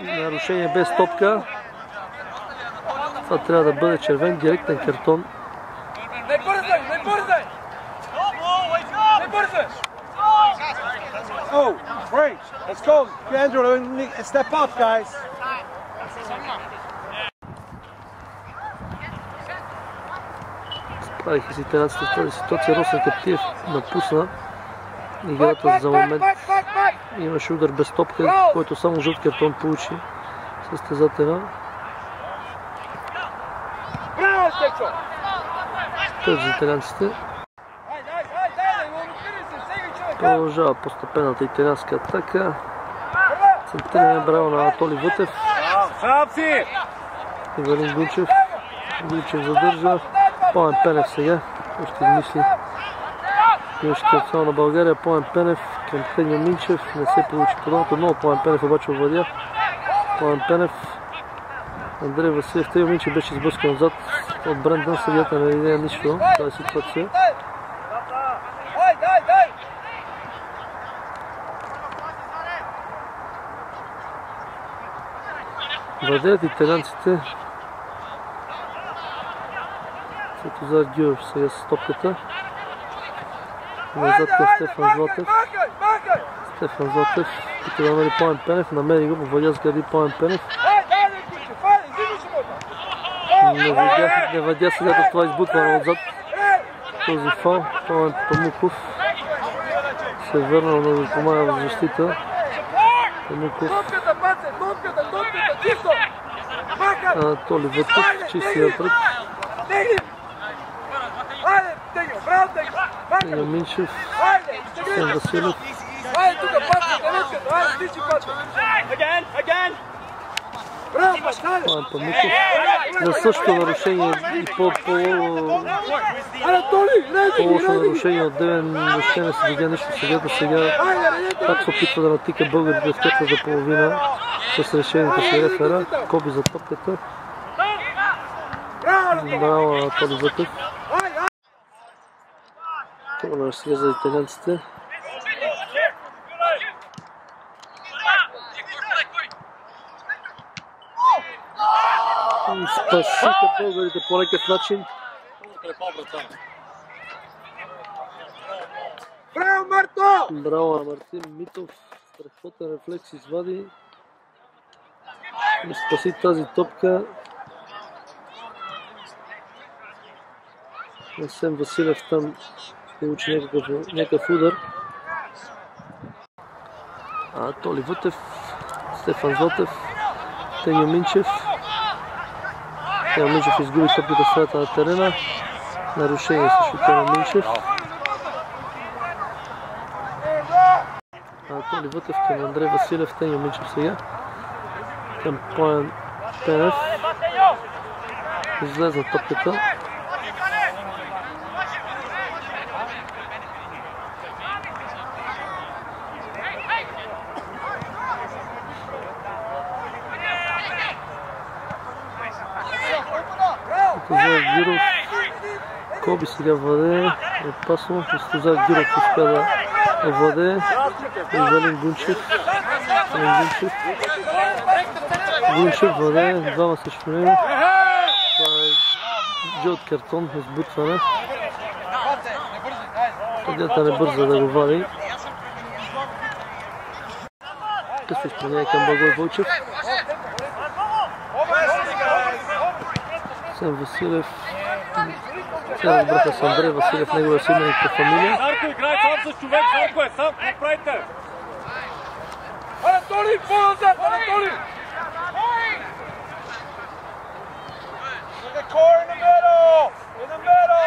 нарушение без топка. Това трябва да бъде червен директен картон. Не бързай! Oh, great. Let's go. Andrew, step up, guys. Справиха си италианците в тази ситуация. Росен Каптиев напусна играта за момент. Имаше удар без топка, който само жълт картон получи състезателя. Тъж за италианците. Продължава постепенната италианска атака. Центриране браво на Анатолий Вътев. Ивелин Гунчев. Гунчев задържа. Пламен Пенев сега. Още измисли. Имаше цяло на България. Пламен Пенев към Теньо Минчев. Не се получи подобното. Много Пламен Пенев обаче овладя. Пламен Пенев. Андрей Василев, Тео Минчев беше сблъскан отзад от Брендън, съдията не видя нищо в тази ситуация. Владеят италианците. Светозар Гюев сега с топката. Назад към Стефан Златев. Стефан Златев иска да намери Пламен Пенев, намери го, Владя сгради Пламен Пенев. Не видя сега до това избутване отзад. Този фал, Пламен Памуков се е върнал да ви помага в защита. Памуков. Анатолий Вътов, чистия пред. Теня Минчев, Сен Василев. Пламен Памуков. За същото нарушение и по-лошо нарушение от Девен въобще не се видя нищо съдията. Сега пак се опитва да натика българите в тета за половина с решението си рефера. Коби за топката. Браво Анатолий Вътов. Това сега за италианците. Спасиха българите по лекъв начин. Браво на Мартин Митов. Страхотен рефлекс извади и спаси тази топка. Сен Василев там получи някакъв удар. Анатолий Вътев, Стефан Златев, Теня Минчев. Теня Минчев изгуби топката в средата на терена. Нарушение срещу Теня Минчев. Анатолий Вътев към Андрей Василев, Теня Минчев сега. Към Пламен Пенев. Излезна топката. Стозар Гюров. Коби сега владее. Опасно. Стозар Гюров успя да владее. Валин Гунчев. Гунчев владее. Двама срещу него. Това е жълт картон. Избутване. Съдията не бърза да го вади. Късно изпълнение към Благой Вълчев. Сен Василев. Сега разбраха с Андрей Василев, неговия сименик по фамилия. Зарко играе сам с човек, Зарко е сам, какво правите? Анатолий, по-назад, Анатолий! The core in the middle! In the middle!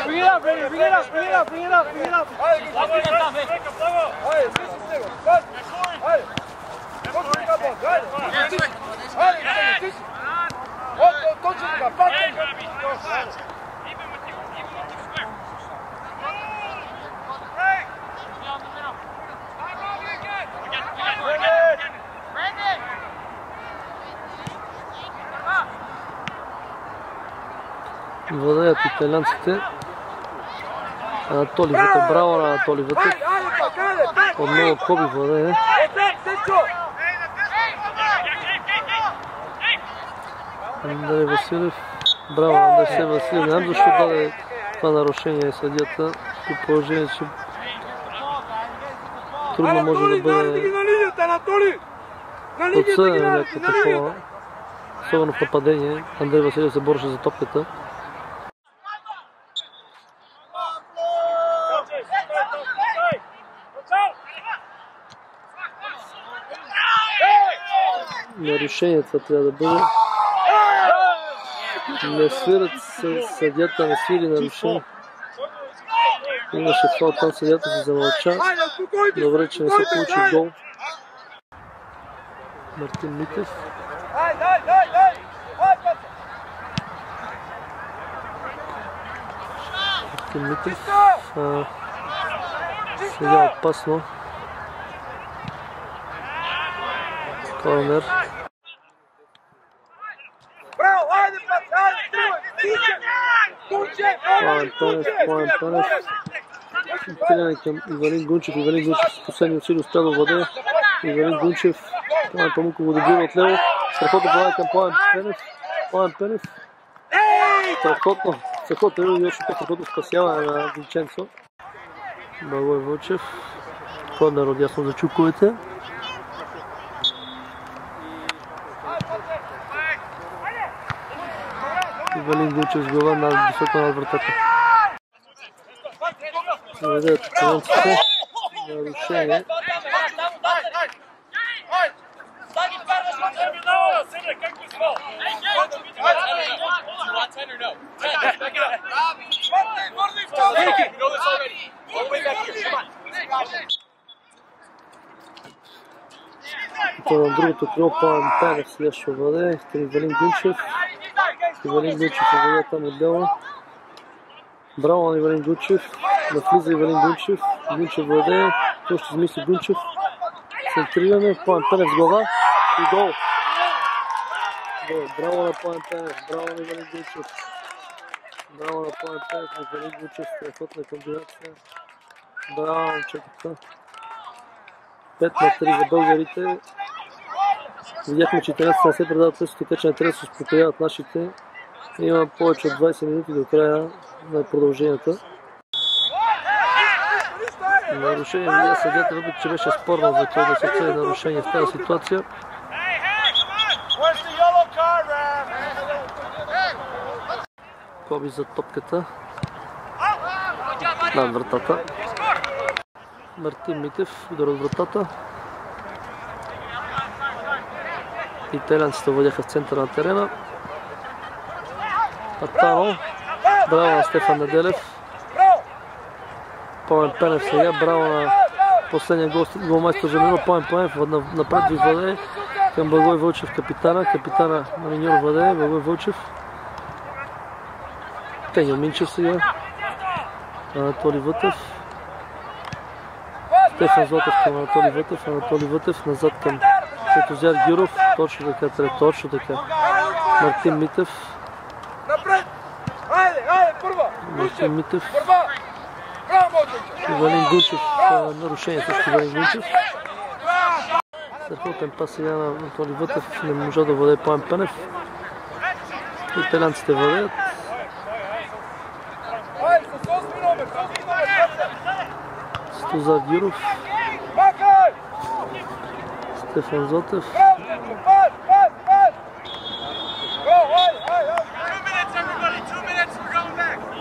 Bring it up, Brady, bring it up, bring it up, bring it up, bring it up! Владеят италианците. Анатолий Вътев, браво на Анатолий Вътев. Отново Коби владее. Андрей Василев. Браво на Андрей Василев. Не знам защо даде това нарушение съдията. По положение, че трудно може да бъде отсъден на някакво такова. Особено в нападение. Андрей Василев се бореше за топката. Нарушение това трябва да бъде. Не свират съдията, не свири нарушение. Имаше фал там, съдията се замълча. Добре, че не се получи гол. Мартин Митев. Мартин Митев. Сега опасно. Корнер. Пламен Пенев. Тренер към Ивелин Гунчев. Ивелин Гунчев с последни усилия успя да владее. Ивелин Гунчев. Пламен Памуков го добива отляво. Страхотно подава към Пламен Пенев. Пламен Пенев. Страхотно. Страхотно и още по-страхотно спасяване на Винченцо. Благой Вълчев. Корнер отдясно за чуковете. Ивелин Гунчев с глава високо над вратата. Заведеят тенците. Нарушение. Това на другото крило Пламен Пенев сега ще владее. Ивелин Гунчев. Ивелин Гунчев владее там отделно. Браво на Ивелин Гунчев. Навлиза Ивелин Гунчев. Гунчев владее. Той ще измисли Гунчев. Центриране. Пламен Пенев с глава. И гол. Браво на Пламен Пенев. Браво на Ивелин Гунчев. Браво на Пламен Пенев. Ивелин Гунчев. Страхотна комбинация. Браво на момчетата. 5-3 за българите. Видяхме, че италианците не се предават също така, че не трябва да се успокояват нашите. Има повече от 20 минути до края на продълженията. Нарушение видя съдията, въпреки че беше спорно за това да се цели нарушение в тази ситуация. Коби за топката над вратата. Мартин Митев удар от вратата. Италианците водяха в центъра на терена. Атано. Браво на Стефан Неделев. Пламен Пенев сега. Браво на последния голмайстор Жамино. Пламен Пенев напред ви владее към Благой Вълчев капитана. Капитана на Миньор владее. Благой Вълчев. Теньо Минчев сега. Анатолий Вътев. Стефан Златев към Анатолий Вътев. Анатолий Вътев назад към Светозяр Гюров. Точно така, точно така. Мартин Митев. Мартин Митев. Ивелин Гунчев. Нарушение също Ивелин Гунчев. Страхотен пас сега на Анатолий Вътев. Не можа да владее Пламен Пенев. Италианците владеят. Светозяр Гюров. Стефан Златев.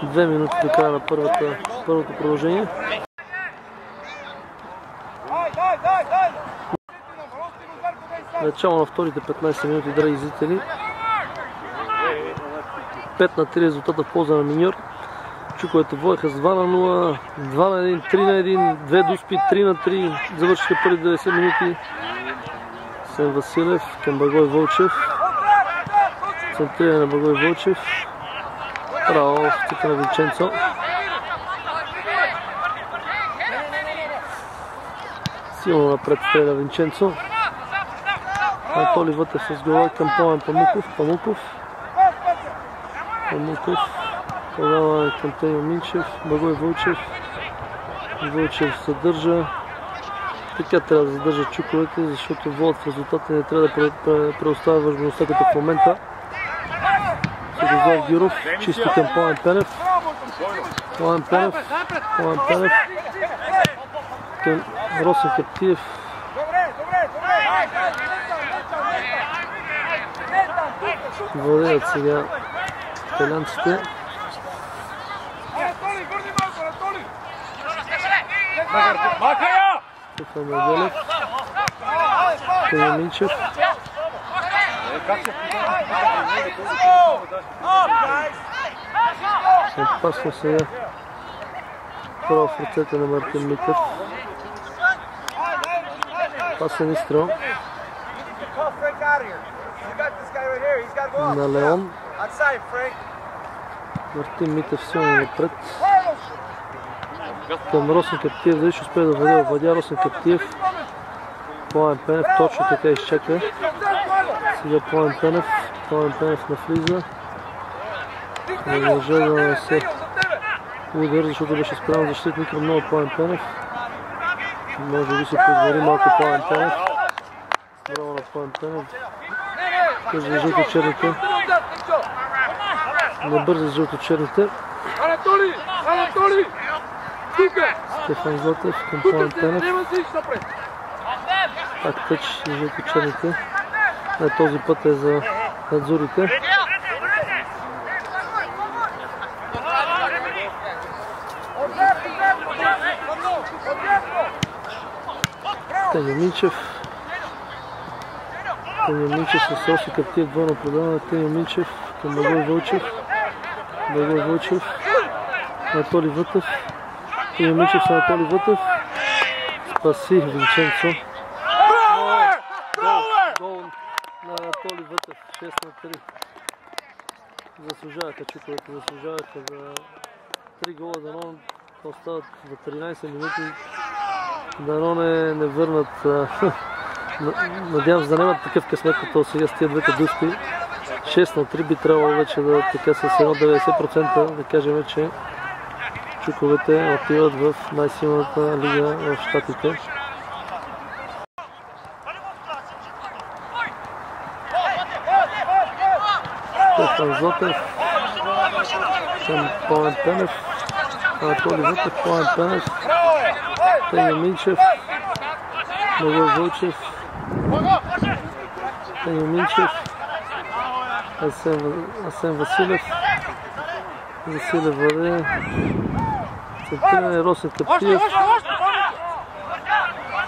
2 минути до края на първото продължение. Начало на вторите 15 минути, драги зрители. 5-3 резултата в полза на Миньор. Чуковете водеха с 2-0, 2-1, 3-1, 2 дуспи, 3-3. Завършиха първи 90 минути. Сен Василев към Благой Вълчев. Центриране на Благой Вълчев. Право в стика на Винченцо. Силно напред стреля Винченцо. Анатолий Вътев с глава към Пламен Памуков. Памуков. Подава към Теньо Минчев. Благой Вълчев. Вълчев съдържа. Така трябва да задържа чуковете, защото водят в резултата не трябва да предоставя възможността като в момента. Светозяр Гюров, чисти към Пламен Пенев. Пламен Пенев към Росен Каптиев. Владеят сега италианците. Стефан Неделев. Теньо Минчев. Опасно сега. Право в ръцете на Мартин Митев. Пасен изстрел. На Леон. Мартин Митев силно напред. Към Росен Каптиев, дали ще успее да владя Росен Каптиев. Пламен Пенев точно така изчака. Сега Пламен Пенев навлиза. Не може да нанесе удар, защото беше спрямо защитник много Пламен Пенев. Може би се позволи малко Пламен Пенев. Браво на Пламен Пенев. Кажа жълто-черните. Не бърза жълто-черните. Стефан Златев към Пламен Пенев. Пак тъч за жълто-черните. Този път е за Адзурите. Теня Минчев. Теня Минчев с Оси Каптиев, двойно предаване. Теня Минчев към Благой Вълчев. Благой Вълчев. Анатолий Вътев. Теня Минчев с Анатолий Вътев. Спаси Винченцо. Гол на Анатолий Вътев. 6-3. Заслужаваха чуковете, заслужаваха за 3 гола, дано да остават за 13 минути. Дано не върнат. Надявам се да нямат такъв късмет, като сега с тия двете душки. 6-3 би трябвало вече да така с 90% да кажем, че чуковете отиват в най-силната лига в Щатите. Стефан Златев към Пламен Пенев. Анатолий Вътев, Пламен Пенев. Теня Минчев. Благой Вълчев. Теня Минчев. Асен Василев. Василев върне. Центриране Росен Каптиев.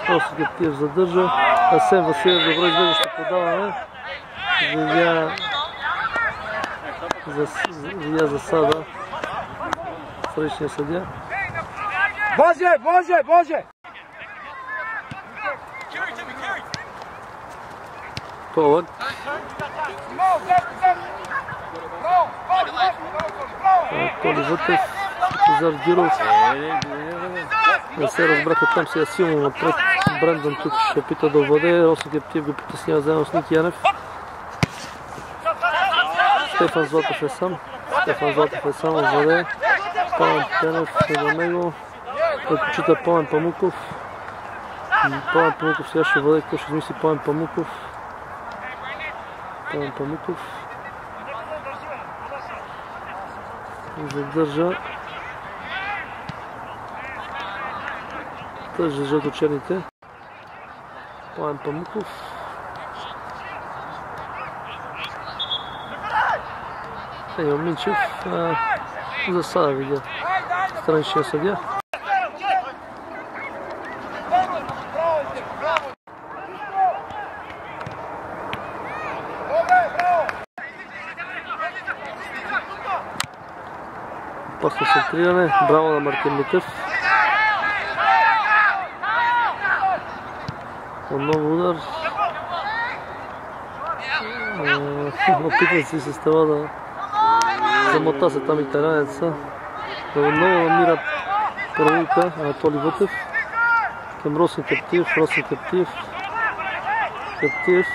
Росен Каптиев задържа. Асен Василев добро извеждащо подаване. Видя засада срещния съдия. Боже! Полък. Анатолий Вътев. Цезар Гиров. Не се разбраха там сега силно напред. Брендън тук ще опита да овладее. Росен Каптиев го притеснява заедно с Ники Янев. Стефан Златев е сам. Овладее. Пламен Пенев е за него. Предпочита Пламен Памуков. Пламен Памуков сега ще овладее. Какво ще измисли Пламен Памуков? Пламен Памуков. Задържа. Тъжа жълто-черните. Пламен Памуков. Теня Минчев. Засада видя страничния съдия. После центриране. Браво на Мартин Митев. Отново удар. Опитва си се става да замота се там италянеца. Отново намира правилка Анатолий Вътев. Към Росен Каптиев. Каптиев.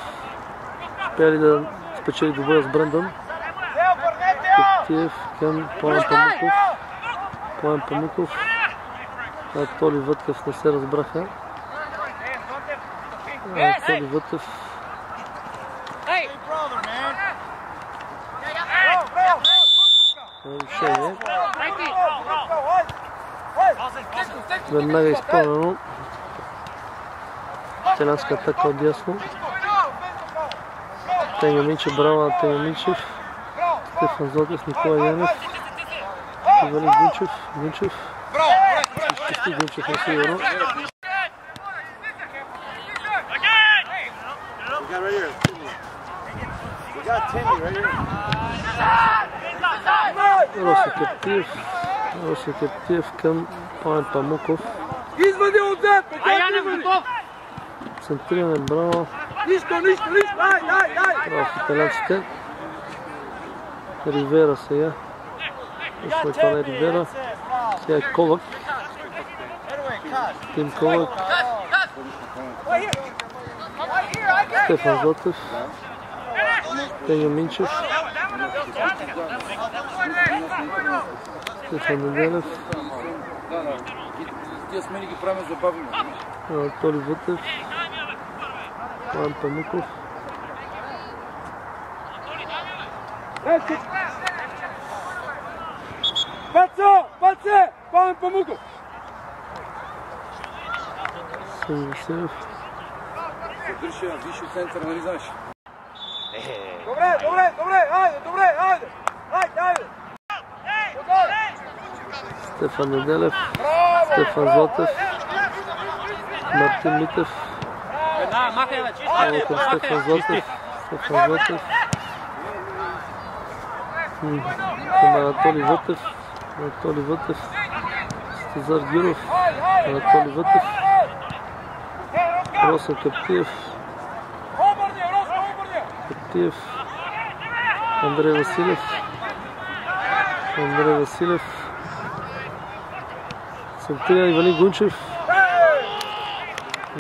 Успяли да спечели добър с Брендън. Каптиев към Пламен Памуков. Анатолий Вътев не се разбраха. Анатолий Вътев. Нарушение. Веднага изпълнено. Италианска атака от дясно. Теня Минчев, браво на Теня Минчев. Стефан Златев, Николай Янев. Ивалин Гунчев. Изчисти Гунчев на сигурно. Росен Каптиев към Пламен Памуков. Извади отзад! Центриране, браво. Нищо! Браво в италянците. Ривера сега. Точно това не е Ривера. Сега е Ковак. Тим Ковак. Стефан Златев, Пеньо Минчев, Стефан Неделев, Тия смени ги правим забавно. Анатолий Вътев, Пламен Памуков, Паце! Пламен Памуков! Сън Василев, Държи на висши център, нали знаеш? Добре, айде! Стефан Неделев, Стефан Златев, Мартин Митев, към Стефан Златев, към Анатолий Вътев, Стезар Гиров, Анатолий Вътев, Росен Каптиев, Андрей Василев, Центрия Ивалин Гунчев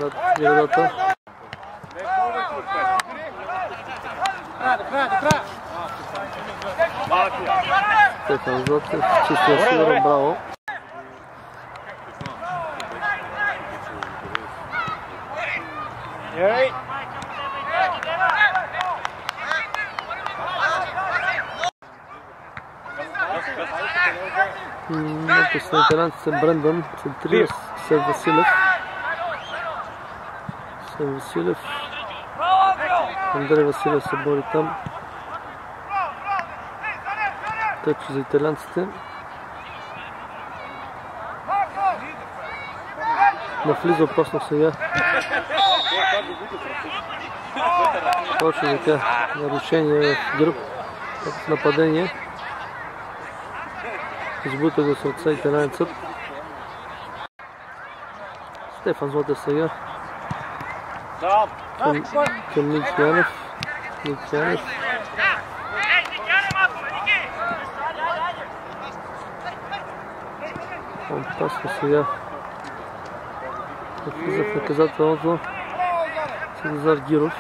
над градата. Стефан Златев, чистия сигурен, браво. Написано италянците Брендан, центрира Сев Василев, Андрей Василев се бори там. Тъчо за италянците. Навлиза опасно сега. Точно така, нарушение в гръб, в нападение. Избута го сърца италянецът. Стефан Златев сега. Към Ник Янев. Опасно сега. Влиза в наказателното. Цезар Гиров.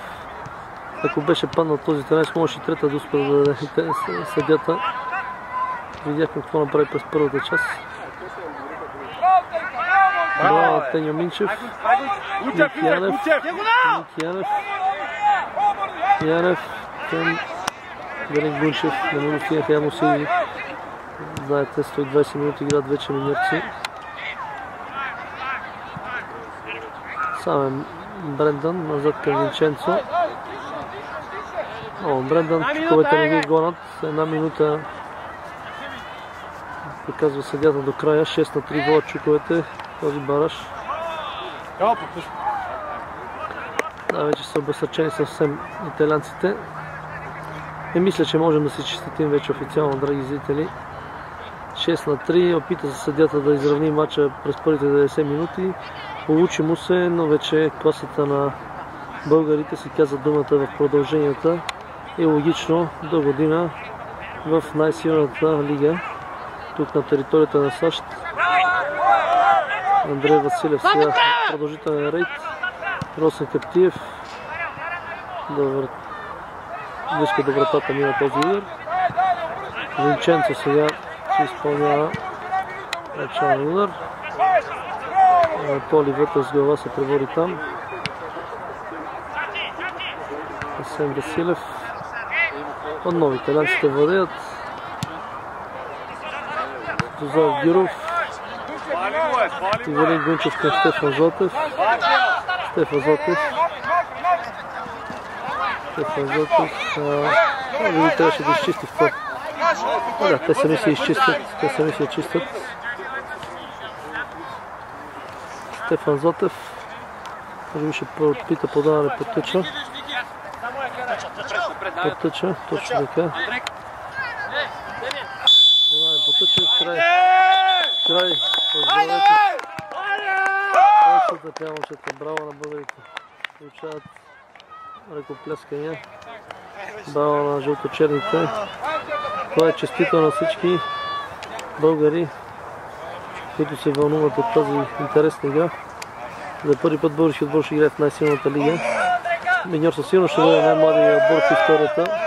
Ако беше паднал този италянец, можеше и трета да успе да даде съдията. Видяхме какво направи през първата част. Браво на Пеньо Минчев. Ник Янев към Галин Гунчев. Не му достигнаха явно сили. Знаете, 120 минути играят вече миньорци. Сам е Брендан, назад към Винченцо. Брендан, чуковете не ги гонат. Една минута показва съдята до края. 6-3 вола чуковете. Този бараж. Да, вече са обесърчени съвсем италянците. И мисля, че можем да си честитим вече официално, драги зрители. 6-3. Опита се съдята да изравни матча през първите 90 минути. Получи му се, но вече класата на българите си каза думата в продълженията. И логично до година в най-силната лига, тук на територията на САЩ. Андрей Василев сега продължителен рейд. Росен Каптиев. Близко до вратата мина този удар. Винченцо сега се изпълнява начален удар. Анатолий Вътев с глава се пребори там. Асен Василев. Отново италянците владеят. Зозар Гиров. Ивалин Гунчев към Стефан Златев. Вие трябваше да изчисти в това. Да, те сами се изчистят. Стефан Златев. Може би ще опита подаване по тъча. Точно така. Подаване по тъча. Край. Поздравете. Точно така, момчета. Браво на българите. Получават ръкопляскания. Браво на жълточерните. Това е честито на всички българи, които се вълнуват от тази интересна игра. За първи път български отбор ще играе в най-силната лига. Миньор със сигурност ще бъде най-младият отбор в историята